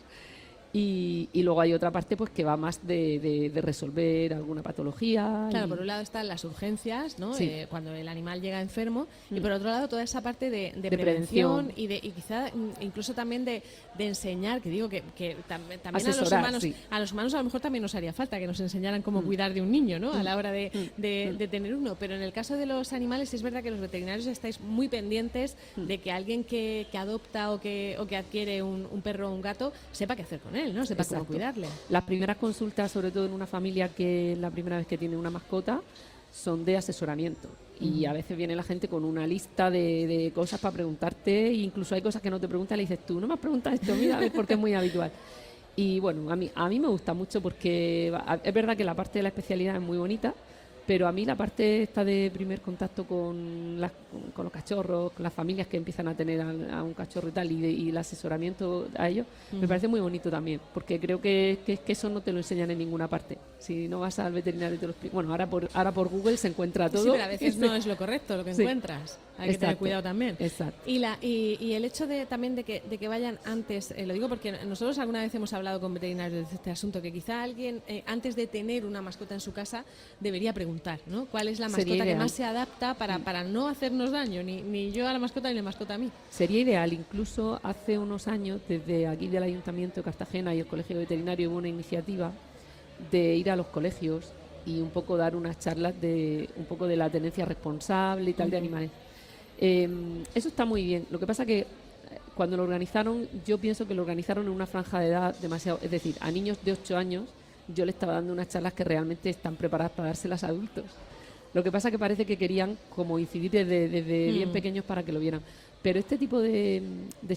Y luego hay otra parte pues que va más de resolver alguna patología. Claro, por un lado están las urgencias, ¿no? Sí. Cuando el animal llega enfermo, y por otro lado toda esa parte de prevención y quizá incluso también de enseñar, que digo que también asesorar, a los humanos a lo mejor también nos haría falta que nos enseñaran cómo cuidar de un niño, ¿no? A la hora de tener uno. Pero en el caso de los animales es verdad que los veterinarios estáis muy pendientes de que alguien que adopta o que adquiere un perro o un gato sepa qué hacer con él, ¿no? Sepa cómo cuidarle. Las primeras consultas, sobre todo en una familia que es la primera vez que tiene una mascota, son de asesoramiento. Y a veces viene la gente con una lista de cosas para preguntarte, e incluso hay cosas que no te preguntan, le dices tú, no me has preguntado esto, mira, a ver, porque es muy habitual. Y bueno, a mí me gusta mucho porque es verdad que la parte de la especialidad es muy bonita, pero a mí la parte esta de primer contacto con los cachorros, con las familias que empiezan a tener a un cachorro y tal, y el asesoramiento a ellos, me parece muy bonito también, porque creo que eso no te lo enseñan en ninguna parte. Si no vas al veterinario te lo explico. Bueno, ahora por Google se encuentra todo. Sí, pero a veces no es lo correcto lo que encuentras. Hay que tener cuidado también. Exacto. Y el hecho también de que vayan antes, lo digo porque nosotros alguna vez hemos hablado con veterinarios de este asunto, que quizá alguien antes de tener una mascota en su casa debería preguntar, ¿no? ¿Cuál es la mascota que más se adapta para no hacernos daño, ni yo a la mascota ni la mascota a mí? Sería ideal. Incluso hace unos años, desde aquí del Ayuntamiento de Cartagena y el Colegio Veterinario, hubo una iniciativa de ir a los colegios y un poco dar unas charlas un poco de la tenencia responsable y tal de animales. Eso está muy bien. Lo que pasa que cuando lo organizaron, yo pienso que lo organizaron en una franja de edad demasiado, es decir, a niños de 8 años yo le estaba dando unas charlas que realmente están preparadas para dárselas a adultos. Lo que pasa que parece que querían como incidir desde bien pequeños para que lo vieran. Pero este tipo de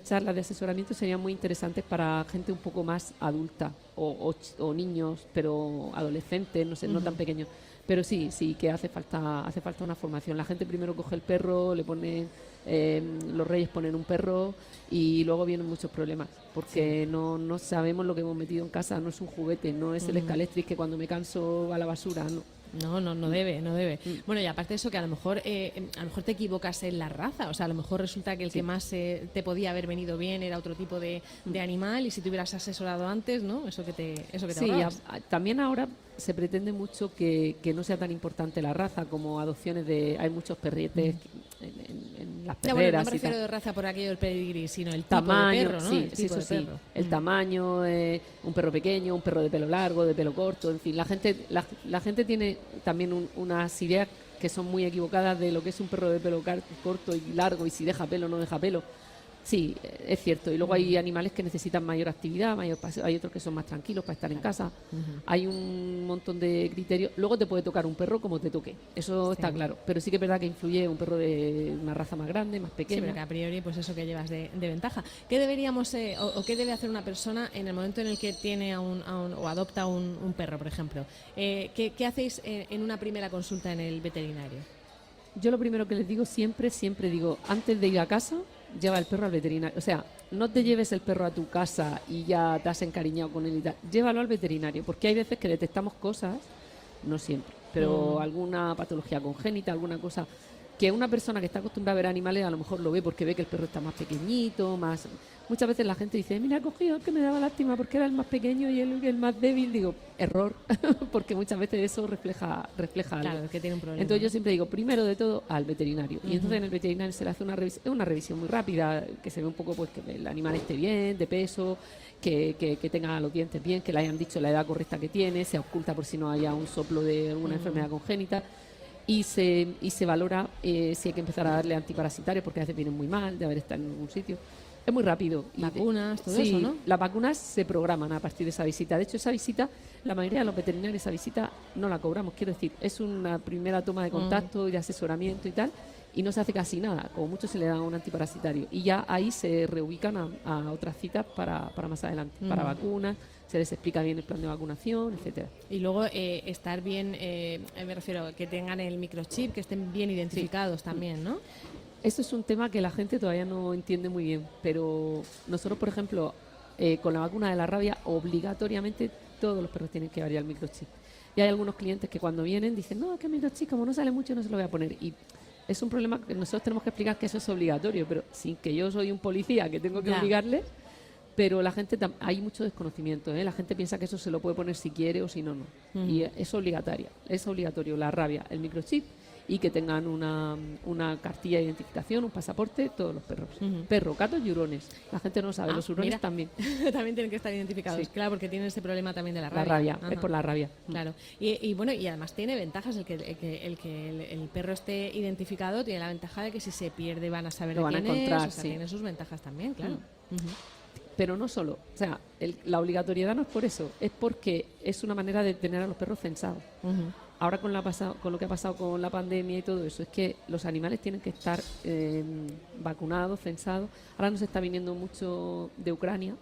charlas de asesoramiento serían muy interesantes para gente un poco más adulta o niños, pero adolescentes, no sé, no tan pequeños. Pero sí que hace falta una formación. La gente primero coge el perro, le pone los reyes ponen un perro y luego vienen muchos problemas porque no sabemos lo que hemos metido en casa. No es un juguete, no es el Scalextric que cuando me canso va a la basura, no. No debe. Bueno, y aparte de eso, que a lo mejor te equivocas en la raza, o sea, a lo mejor resulta que el que más te podía haber venido bien era otro tipo de animal, y si te hubieras asesorado antes, ¿no? Eso que te ahorrabas. También ahora se pretende mucho que no sea tan importante la raza, como adopciones hay muchos perrietes en las perreras. No me refiero de raza por aquello del pedigrí, sino el tipo tamaño, de perro, ¿no? Sí, eso sí. El tamaño, un perro pequeño, un perro de pelo largo, de pelo corto, en fin, la gente tiene también unas ideas que son muy equivocadas de lo que es un perro de pelo corto y largo, y si deja pelo o no deja pelo. Sí, es cierto. Y luego hay animales que necesitan mayor actividad, mayor paseo. Hay otros que son más tranquilos para estar en casa. Hay un montón de criterios. Luego te puede tocar un perro como te toque. Eso está claro. Pero sí que es verdad que influye un perro de una raza más grande, más pequeña. Sí, pero que a priori, pues eso que llevas de ventaja. ¿Qué deberíamos o qué debe hacer una persona en el momento en el que tiene o adopta un perro, por ejemplo? ¿Qué hacéis en una primera consulta en el veterinario? Yo lo primero que les digo siempre digo, antes de ir a casa, lleva el perro al veterinario. O sea, no te lleves el perro a tu casa y ya te has encariñado con él y tal. Llévalo al veterinario, porque hay veces que detectamos cosas, no siempre, pero alguna patología congénita, alguna cosa que una persona que está acostumbrada a ver animales a lo mejor lo ve porque ve que el perro está más pequeñito, más... Muchas veces la gente dice, mira, he cogido el que me daba lástima porque era el más pequeño y el más débil. Digo, error, porque muchas veces eso refleja algo. Claro, que tiene un problema. Entonces yo siempre digo, primero de todo, al veterinario. Y entonces en el veterinario se le hace una revisión muy rápida, que se ve un poco pues que el animal esté bien, de peso, que tenga los dientes bien, que le hayan dicho la edad correcta que tiene, se oculta por si no haya un soplo de alguna enfermedad congénita. Y se valora si hay que empezar a darle antiparasitarios, porque a veces vienen muy mal de haber estado en algún sitio. Es muy rápido. Vacunas, todo sí, eso, ¿no? Las vacunas se programan a partir de esa visita. De hecho, esa visita, la mayoría de los veterinarios, esa visita no la cobramos. Quiero decir, es una primera toma de contacto y de asesoramiento y tal, y no se hace casi nada. Como mucho se le da un antiparasitario. Y ya ahí se reubican a otras citas para más adelante, para vacunas. Se les explica bien el plan de vacunación, etcétera. Y luego estar bien, me refiero, que tengan el microchip, que estén bien identificados también, ¿no? Eso es un tema que la gente todavía no entiende muy bien, pero nosotros, por ejemplo, con la vacuna de la rabia, obligatoriamente todos los perros tienen que llevar ya el microchip. Y hay algunos clientes que cuando vienen dicen, no, que el microchip, como no sale mucho, no se lo voy a poner. Y es un problema que nosotros tenemos que explicar que eso es obligatorio, pero sin que yo soy un policía que tengo que obligarle. Pero la gente, hay mucho desconocimiento, ¿eh? La gente piensa que eso se lo puede poner si quiere o si no, no. Y es obligatorio la rabia, el microchip, y que tengan una cartilla de identificación, un pasaporte, todos los perros. Perro, gatos y hurones. La gente no sabe, los hurones también. También tienen que estar identificados, sí. Claro, porque tienen ese problema también de la rabia. La rabia, es por la rabia. Claro. Y bueno, y además tiene ventajas el que el perro esté identificado, tiene la ventaja de que si se pierde van a saber lo de van quién a encontrar, es, o sea, tiene sus ventajas también, claro. Pero no solo, o sea, la obligatoriedad no es por eso, es porque es una manera de tener a los perros censados. Ahora con lo que ha pasado con la pandemia y todo eso, es que los animales tienen que estar vacunados, censados. Ahora nos está viniendo mucho de Ucrania.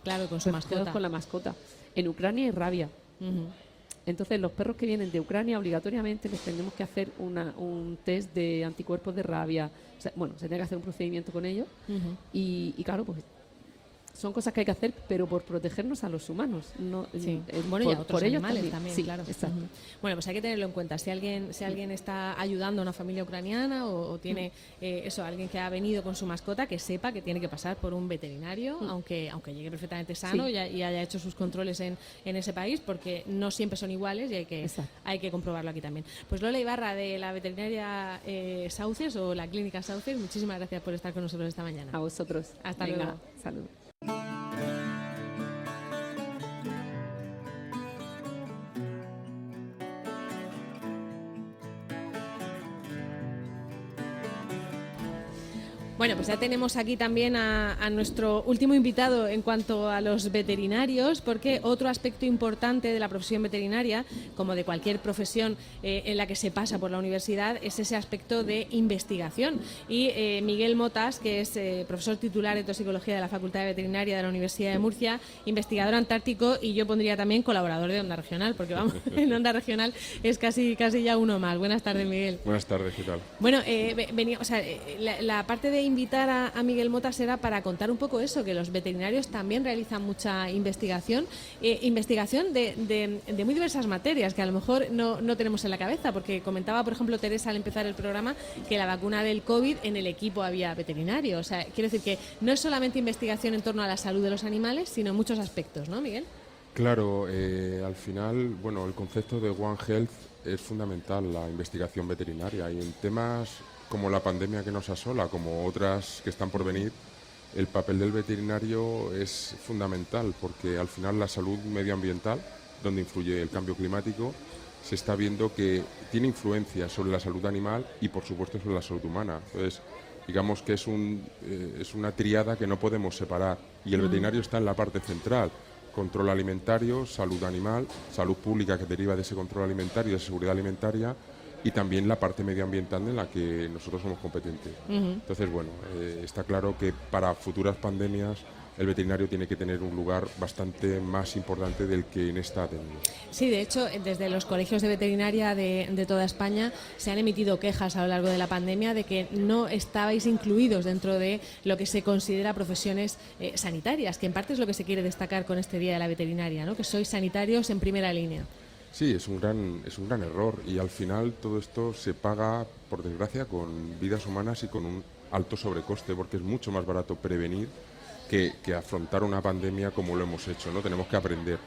Claro, con su mascota. Con la mascota. En Ucrania hay rabia. Entonces, los perros que vienen de Ucrania, obligatoriamente les tenemos que hacer un test de anticuerpos de rabia. O sea, bueno, se tiene que hacer un procedimiento con ellos. Y claro, pues son cosas que hay que hacer, pero por protegernos a los humanos. No, bueno, y a otros animales también, sí, claro. Exacto. Bueno, pues hay que tenerlo en cuenta. Si alguien está ayudando a una familia ucraniana o tiene alguien que ha venido con su mascota, que sepa que tiene que pasar por un veterinario, aunque llegue perfectamente sano y haya hecho sus controles en ese país, porque no siempre son iguales y hay que comprobarlo aquí también. Pues Lola Ibarra, de la veterinaria Sauces o la clínica Sauces, muchísimas gracias por estar con nosotros esta mañana. A vosotros. Hasta luego. Saludos. Bueno, pues ya tenemos aquí también a nuestro último invitado en cuanto a los veterinarios, porque otro aspecto importante de la profesión veterinaria, como de cualquier profesión en la que se pasa por la universidad, es ese aspecto de investigación. Y Miguel Motas, que es profesor titular de toxicología de la Facultad de Veterinaria de la Universidad de Murcia, investigador antártico, y yo pondría también colaborador de Onda Regional, porque vamos, en Onda Regional es casi ya uno más. Buenas tardes, Miguel. Buenas tardes, ¿qué tal? Bueno, la parte de invitar a Miguel Motas era para contar un poco eso, que los veterinarios también realizan mucha investigación, de muy diversas materias que a lo mejor no tenemos en la cabeza, porque comentaba, por ejemplo, Teresa al empezar el programa que la vacuna del COVID en el equipo había veterinario. O sea, quiero decir que no es solamente investigación en torno a la salud de los animales, sino en muchos aspectos, ¿no, Miguel? Claro, al final, bueno, el concepto de One Health es fundamental, la investigación veterinaria, y en temas como la pandemia que nos asola, como otras que están por venir, el papel del veterinario es fundamental, porque al final la salud medioambiental, donde influye el cambio climático, se está viendo que tiene influencia sobre la salud animal y, por supuesto, sobre la salud humana. Entonces, digamos que es una tríada que no podemos separar, y el veterinario está en la parte central: control alimentario, salud animal, salud pública que deriva de ese control alimentario, de seguridad alimentaria, y también la parte medioambiental en la que nosotros somos competentes. Entonces, bueno, está claro que para futuras pandemias el veterinario tiene que tener un lugar bastante más importante del que en esta ha tenido. Sí, de hecho, desde los colegios de veterinaria de toda España se han emitido quejas a lo largo de la pandemia de que no estabais incluidos dentro de lo que se considera profesiones sanitarias, que en parte es lo que se quiere destacar con este Día de la Veterinaria, ¿no? Que sois sanitarios en primera línea. Sí, es un gran error, y al final todo esto se paga, por desgracia, con vidas humanas y con un alto sobrecoste, porque es mucho más barato prevenir que afrontar una pandemia como lo hemos hecho, ¿no? Tenemos que aprender,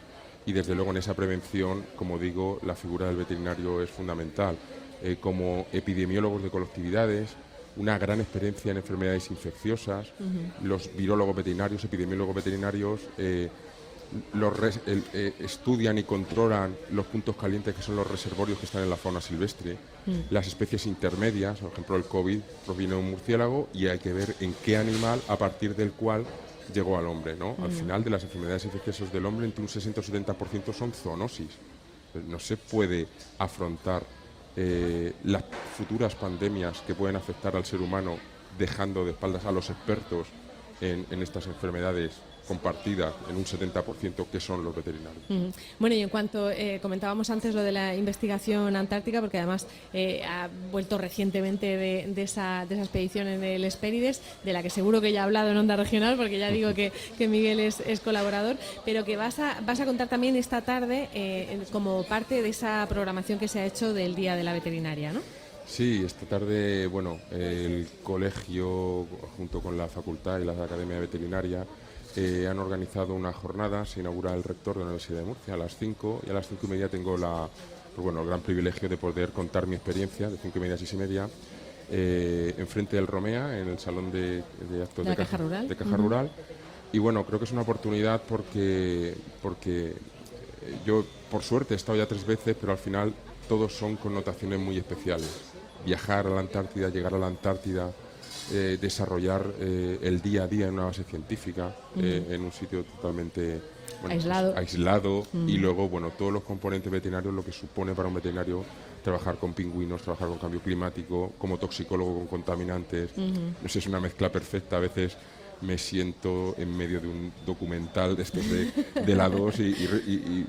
y desde luego en esa prevención, como digo, la figura del veterinario es fundamental. Como epidemiólogos de colectividades, una gran experiencia en enfermedades infecciosas, los virólogos veterinarios, epidemiólogos veterinarios, estudian y controlan los puntos calientes que son los reservorios que están en la fauna silvestre, las especies intermedias, por ejemplo el COVID proviene de un murciélago y hay que ver en qué animal a partir del cual llegó al hombre, ¿no? Al final, de las enfermedades infecciosas del hombre, entre un 60 y un 70% son zoonosis. No se puede afrontar las futuras pandemias que pueden afectar al ser humano dejando de espaldas a los expertos en estas enfermedades compartidas en un 70% que son los veterinarios. Bueno, y en cuanto comentábamos antes lo de la investigación antártica, porque además ha vuelto recientemente de esa expedición en el Hespérides, de la que seguro que ya ha hablado en Onda Regional, porque ya digo que Miguel es colaborador, pero que vas a contar también esta tarde como parte de esa programación que se ha hecho del Día de la Veterinaria, ¿no? Sí, esta tarde, bueno, el colegio junto con la facultad y la Academia de Veterinaria han organizado una jornada. Se inaugura el rector de la Universidad de Murcia a las 5 y a las 5:30 tengo el gran privilegio de poder contar mi experiencia de 5:30 a 6:30 enfrente del Romea, en el salón de actos de Caja Rural. De Caja Rural. Y bueno, creo que es una oportunidad porque yo, por suerte, he estado ya 3 veces, pero al final todos son connotaciones muy especiales. Viajar a la Antártida, llegar a la Antártida, desarrollar el día a día en una base científica, en un sitio totalmente aislado y luego, bueno, todos los componentes veterinarios, lo que supone para un veterinario trabajar con pingüinos, trabajar con cambio climático, como toxicólogo con contaminantes. No sé, es una mezcla perfecta. A veces me siento en medio de un documental de estos de la 2 y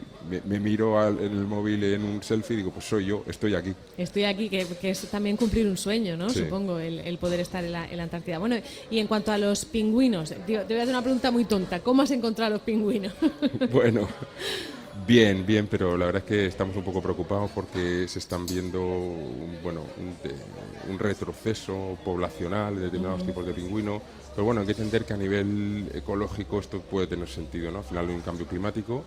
me miro en el móvil en un selfie y digo, pues soy yo, estoy aquí. Estoy aquí, que es también cumplir un sueño, ¿no? Sí. Supongo, el poder estar en la Antártida. Bueno, y en cuanto a los pingüinos, te voy a hacer una pregunta muy tonta. ¿Cómo has encontrado a los pingüinos? Bueno, bien, pero la verdad es que estamos un poco preocupados porque se están viendo un retroceso poblacional de determinados tipos de pingüinos. Pero bueno, hay que entender que a nivel ecológico esto puede tener sentido, ¿no? Al final hay un cambio climático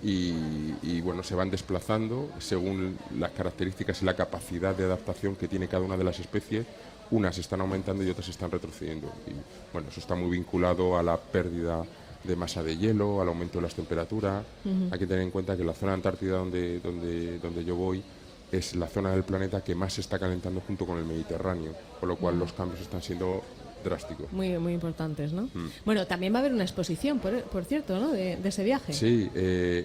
y bueno, se van desplazando según las características y la capacidad de adaptación que tiene cada una de las especies. Unas están aumentando y otras están retrocediendo. Y bueno, eso está muy vinculado a la pérdida de masa de hielo, al aumento de las temperaturas. Hay que tener en cuenta que la zona antártida donde yo voy es la zona del planeta que más se está calentando junto con el Mediterráneo, con lo cual los cambios están siendo drásticos. Muy, muy importantes, ¿no? Bueno, también va a haber una exposición, por cierto, ¿no? De ese viaje. Sí,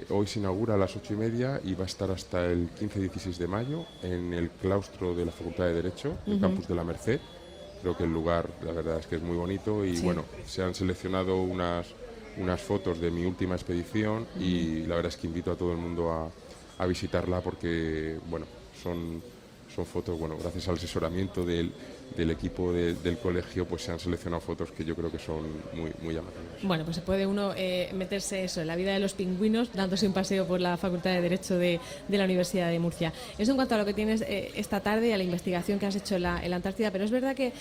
hoy se inaugura a las 8:30 y va a estar hasta el 15-16 de mayo en el claustro de la Facultad de Derecho, el campus de la Merced. Creo que el lugar, la verdad es que es muy bonito y bueno, se han seleccionado unas fotos de mi última expedición y la verdad es que invito a todo el mundo a visitarla porque, bueno, son fotos, bueno, gracias al asesoramiento del equipo del colegio, pues se han seleccionado fotos que yo creo que son muy, muy llamativas. Bueno, pues se puede uno meterse en la vida de los pingüinos dándose un paseo por la Facultad de Derecho de la Universidad de Murcia. Eso en cuanto a lo que tienes esta tarde y a la investigación que has hecho en la Antártida, pero es verdad que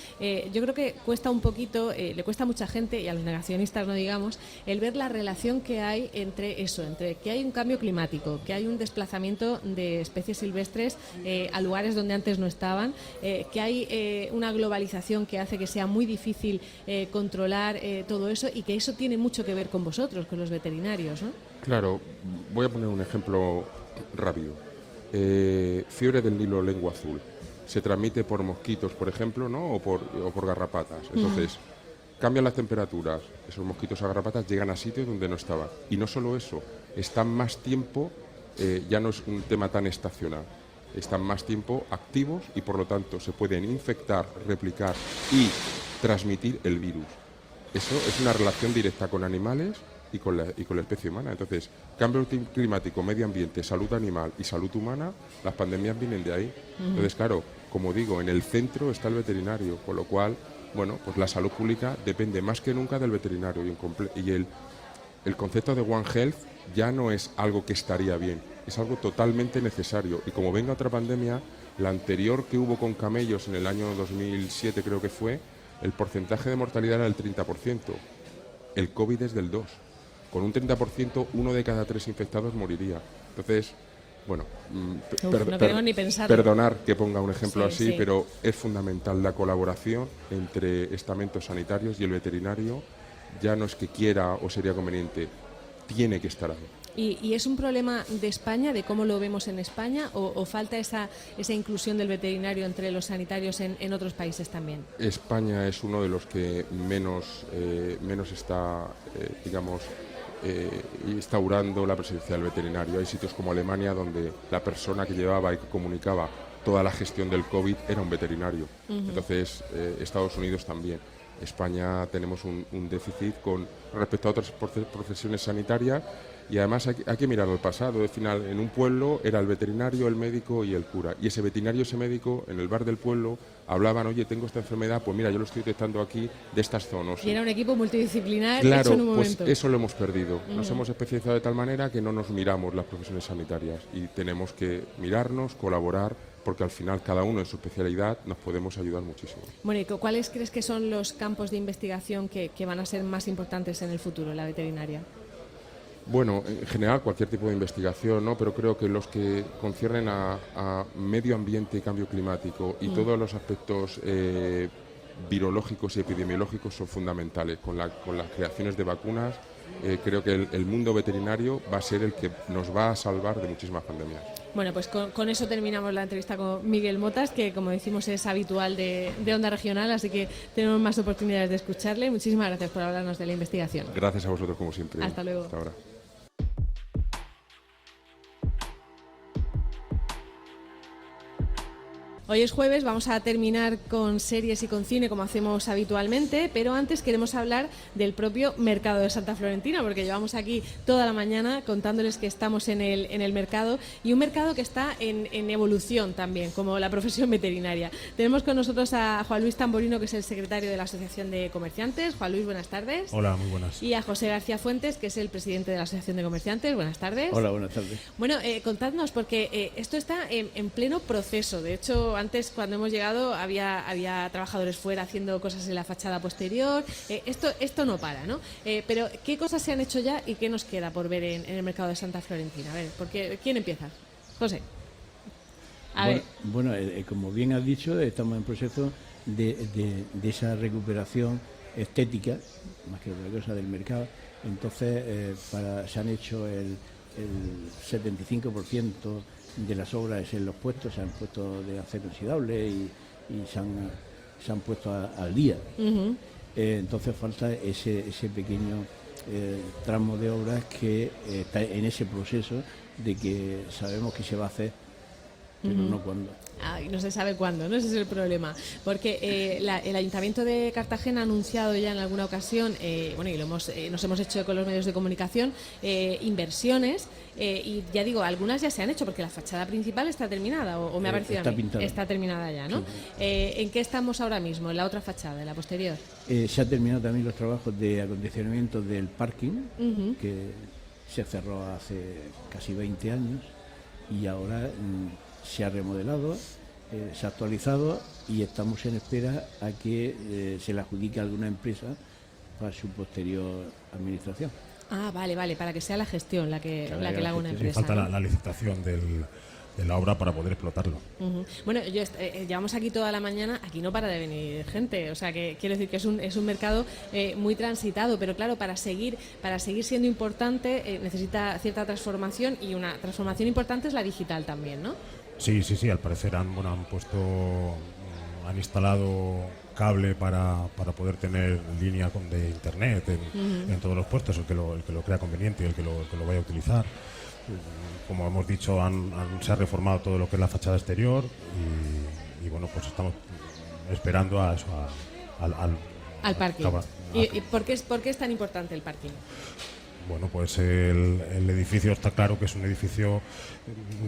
yo creo que cuesta un poquito, le cuesta a mucha gente y a los negacionistas no digamos, el ver la relación que hay entre que hay un cambio climático, que hay un desplazamiento de especies silvestres a lugares donde antes no estaban, que hay una globalización que hace que sea muy difícil controlar todo eso y que eso tiene mucho que ver con vosotros, con los veterinarios, ¿no? Claro, voy a poner un ejemplo rápido. Fiebre del Nilo lengua azul. Se transmite por mosquitos, por ejemplo, ¿no? o por garrapatas. Entonces, cambian las temperaturas, esos mosquitos o garrapatas llegan a sitios donde no estaban. Y no solo eso, están más tiempo, ya no es un tema tan estacional. Están más tiempo activos y por lo tanto se pueden infectar, replicar y transmitir el virus. Eso es una relación directa con animales y con la especie humana. Entonces, cambio climático, medio ambiente, salud animal y salud humana, las pandemias vienen de ahí. Entonces, claro, como digo, en el centro está el veterinario, con lo cual, bueno, pues la salud pública depende más que nunca del veterinario y el concepto de One Health ya no es algo que estaría bien, es algo totalmente necesario. Y como venga otra pandemia, la anterior que hubo con camellos en el año 2007 creo que fue, el porcentaje de mortalidad era del 30%. El COVID es del 2%. Con un 30%, 1 de cada 3 infectados moriría. Entonces, bueno, no queremos ni pensar. Perdonar que ponga un ejemplo así, sí. Pero es fundamental la colaboración entre estamentos sanitarios y el veterinario. Ya no es que quiera o sería conveniente, tiene que estar ahí. ¿Y es un problema de España, de cómo lo vemos en España, o falta esa inclusión del veterinario entre los sanitarios en otros países también? España es uno de los que menos está, instaurando la presencia del veterinario. Hay sitios como Alemania donde la persona que llevaba y que comunicaba toda la gestión del COVID era un veterinario. Entonces, Estados Unidos también. España tenemos un déficit con respecto a otras profesiones sanitarias. Y además hay que mirar al pasado. Al final, en un pueblo era el veterinario, el médico y el cura. Y ese veterinario y ese médico, en el bar del pueblo, hablaban, oye, tengo esta enfermedad, pues mira, yo lo estoy detectando aquí de estas zonas. Y era un equipo multidisciplinar, claro, hecho en un momento. Pues eso lo hemos perdido. Nos hemos especializado de tal manera que no nos miramos las profesiones sanitarias. Y tenemos que mirarnos, colaborar, porque al final cada uno en su especialidad nos podemos ayudar muchísimo. Bueno, ¿y cuáles crees que son los campos de investigación que van a ser más importantes en el futuro, la veterinaria? Bueno, en general cualquier tipo de investigación, ¿no? Pero creo que los que conciernen a medio ambiente y cambio climático y todos los aspectos virológicos y epidemiológicos son fundamentales. Con las creaciones de vacunas, creo que el mundo veterinario va a ser el que nos va a salvar de muchísimas pandemias. Bueno, pues con eso terminamos la entrevista con Miguel Motas, que como decimos es habitual de Onda Regional, así que tenemos más oportunidades de escucharle. Muchísimas gracias por hablarnos de la investigación. Gracias a vosotros como siempre. Hasta luego. Hasta ahora. Hoy es jueves, vamos a terminar con series y con cine como hacemos habitualmente, pero antes queremos hablar del propio mercado de Santa Florentina, porque llevamos aquí toda la mañana contándoles que estamos en el mercado, y un mercado que está en evolución también, como la profesión veterinaria. Tenemos con nosotros a Juan Luis Tamborino, que es el secretario de la Asociación de Comerciantes. Juan Luis, buenas tardes. Hola, muy buenas. Y a José García Fuentes, que es el presidente de la Asociación de Comerciantes. Buenas tardes. Hola, buenas tardes. Bueno, contadnos, porque esto está en pleno proceso. De hecho, antes, cuando hemos llegado, había trabajadores fuera haciendo cosas en la fachada posterior. Esto no para, ¿no? Pero, ¿qué cosas se han hecho ya y qué nos queda por ver en el mercado de Santa Florentina? A ver, ¿quién empieza? José. Bueno, como bien has dicho, estamos en proceso de esa recuperación estética, más que otra cosa, del mercado. Entonces, se han hecho el 75% de las obras en los puestos, se han puesto de acero inoxidable y se han puesto al día. Entonces falta ese pequeño tramo de obras que está en ese proceso de que sabemos que se va a hacer, pero no cuándo. Y no se sabe cuándo, ¿no? Ese es el problema. Porque el Ayuntamiento de Cartagena ha anunciado ya en alguna ocasión, y nos hemos hecho con los medios de comunicación, inversiones, y ya digo, algunas ya se han hecho, porque la fachada principal está terminada, o me ha parecido está a mí. Pintada. Está terminada ya, ¿no? Sí. ¿En qué estamos ahora mismo? ¿En la otra fachada, en la posterior? Se han terminado también los trabajos de acondicionamiento del parking, que se cerró hace casi 20 años, y ahora se ha remodelado, se ha actualizado y estamos en espera a que se le adjudique a alguna empresa para su posterior administración. Vale, para que sea la gestión la que le haga una empresa. Falta ¿no? la licitación de la obra para poder explotarlo. Bueno, llevamos aquí toda la mañana, aquí no para de venir gente, o sea que quiero decir que es un mercado muy transitado, pero claro, para seguir siendo importante necesita cierta transformación, y una transformación importante es la digital también, ¿no? Sí, al parecer han instalado cable para poder tener línea de internet en todos los puestos, el que lo crea conveniente y el que lo vaya a utilizar. Como hemos dicho, se ha reformado todo lo que es la fachada exterior y bueno, pues estamos esperando a eso, al parking. ¿Y por qué es tan importante el parking? Bueno, pues el edificio está claro que es un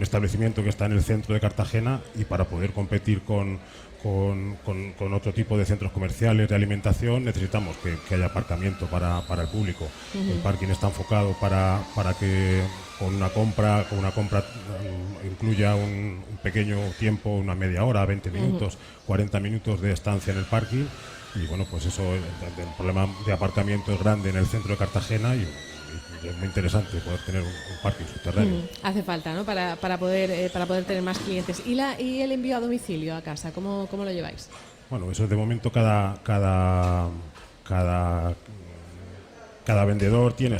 establecimiento que está en el centro de Cartagena, y para poder competir con otro tipo de centros comerciales de alimentación necesitamos que haya aparcamiento para el público. El parking está enfocado para que con una compra incluya un pequeño tiempo, una media hora, 20 minutos, 40 minutos de estancia en el parking, y bueno, pues eso, el problema de aparcamiento es grande en el centro de Cartagena, y es muy interesante poder tener un parking subterráneo. Hace falta, ¿no? Para poder tener más clientes. ¿Y el envío a domicilio a casa? ¿Cómo lo lleváis? Bueno, eso de momento cada cada vendedor tiene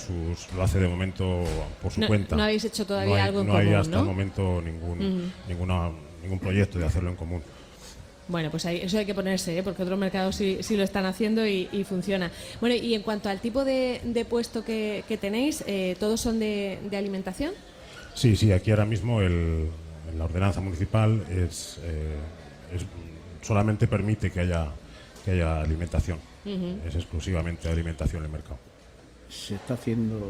lo hace de momento por su cuenta. No habéis hecho todavía algo en común, ¿no? No hay hasta ¿no? el momento ningún proyecto de hacerlo en común. Bueno, pues eso hay que ponerse, porque otros mercados sí lo están haciendo y funciona. Bueno, y en cuanto al tipo de puesto que tenéis, ¿todos son de alimentación? Sí, aquí ahora mismo la ordenanza municipal solamente permite que haya alimentación. Es exclusivamente alimentación en el mercado. Se está haciendo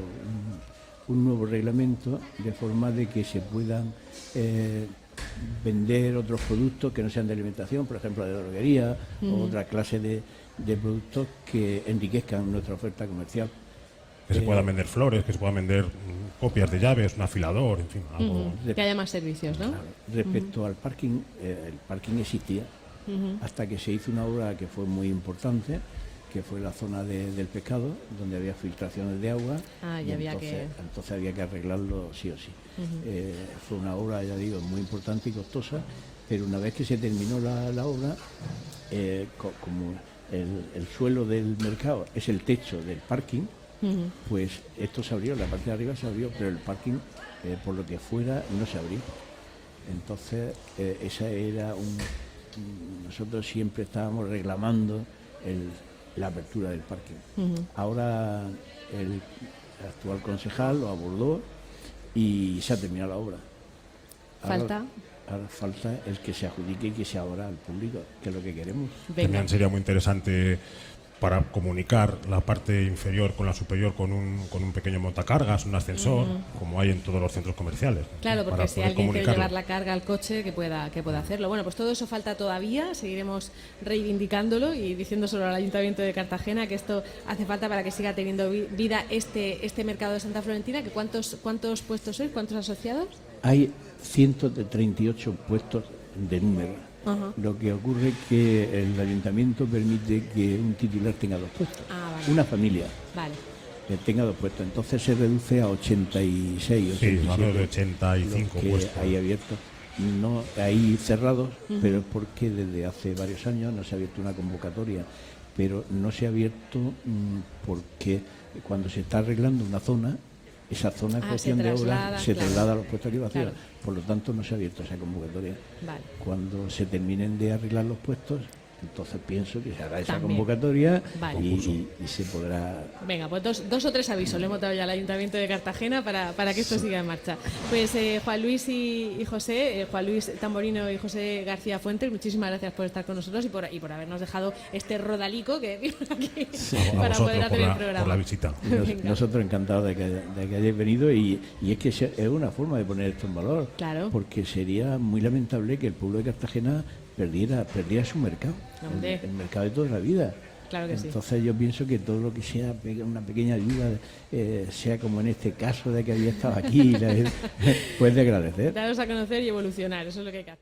un nuevo reglamento de forma de que se puedan vender otros productos que no sean de alimentación, por ejemplo de droguería o otra clase de productos que enriquezcan nuestra oferta comercial. Que se puedan vender flores, que se puedan vender copias de llaves, un afilador, en fin, algo. Que haya más servicios, ¿no? Claro. Respecto al parking, el parking existía hasta que se hizo una obra que fue muy importante, que fue la zona del pescado, donde había filtraciones de agua. Entonces había que arreglarlo sí o sí. Fue una obra, ya digo, muy importante y costosa, pero una vez que se terminó la obra, como el suelo del mercado es el techo del parking, pues esto se abrió, la parte de arriba se abrió, pero el parking, por lo que fuera, no se abrió. Entonces, esa era nosotros siempre estábamos reclamando la apertura del parking. Ahora el actual concejal lo abordó y se ha terminado la obra. Ahora falta el que se adjudique y que se abra al público, que es lo que queremos. También sería muy interesante para comunicar la parte inferior con la superior con un pequeño montacargas, un ascensor, como hay en todos los centros comerciales. Claro, porque si alguien quiere llevar la carga al coche, que pueda hacerlo. Bueno, pues todo eso falta todavía, seguiremos reivindicándolo y diciéndoselo al Ayuntamiento de Cartagena, que esto hace falta para que siga teniendo vida este mercado de Santa Florentina. Que ¿cuántos puestos sois? ¿Cuántos asociados? Hay 138 puestos de número. Lo que ocurre es que el ayuntamiento permite que un titular tenga 2 puestos. Vale. Una familia tenga 2 puestos. Entonces se reduce a 86, 87. De 85 puestos. Hay abiertos. No hay cerrados, pero es porque desde hace varios años no se ha abierto una convocatoria. Pero no se ha abierto porque cuando se está arreglando una zona, esa zona en cuestión de obra se traslada a los puestos aquí vacíos. Claro. Por lo tanto, no se ha abierto esa convocatoria. Cuando se terminen de arreglar los puestos, entonces pienso que se hará esa convocatoria y se podrá... Venga, pues dos o tres avisos le hemos dado ya al Ayuntamiento de Cartagena para que esto siga en marcha. Pues Juan Luis y José, Juan Luis Tamborino y José García Fuentes, muchísimas gracias por estar con nosotros y por habernos dejado este rodalico que vimos aquí para poder hacer el programa. Por la visita. Nosotros encantados de que hayáis venido y es que es una forma de poner esto en valor. Claro. Porque sería muy lamentable que el pueblo de Cartagena perdiera su mercado, el mercado de toda la vida. Claro que Entonces yo pienso que todo lo que sea una pequeña ayuda, sea como en este caso de que había estado aquí, pues de agradecer. Daros a conocer y evolucionar, eso es lo que hay que hacer.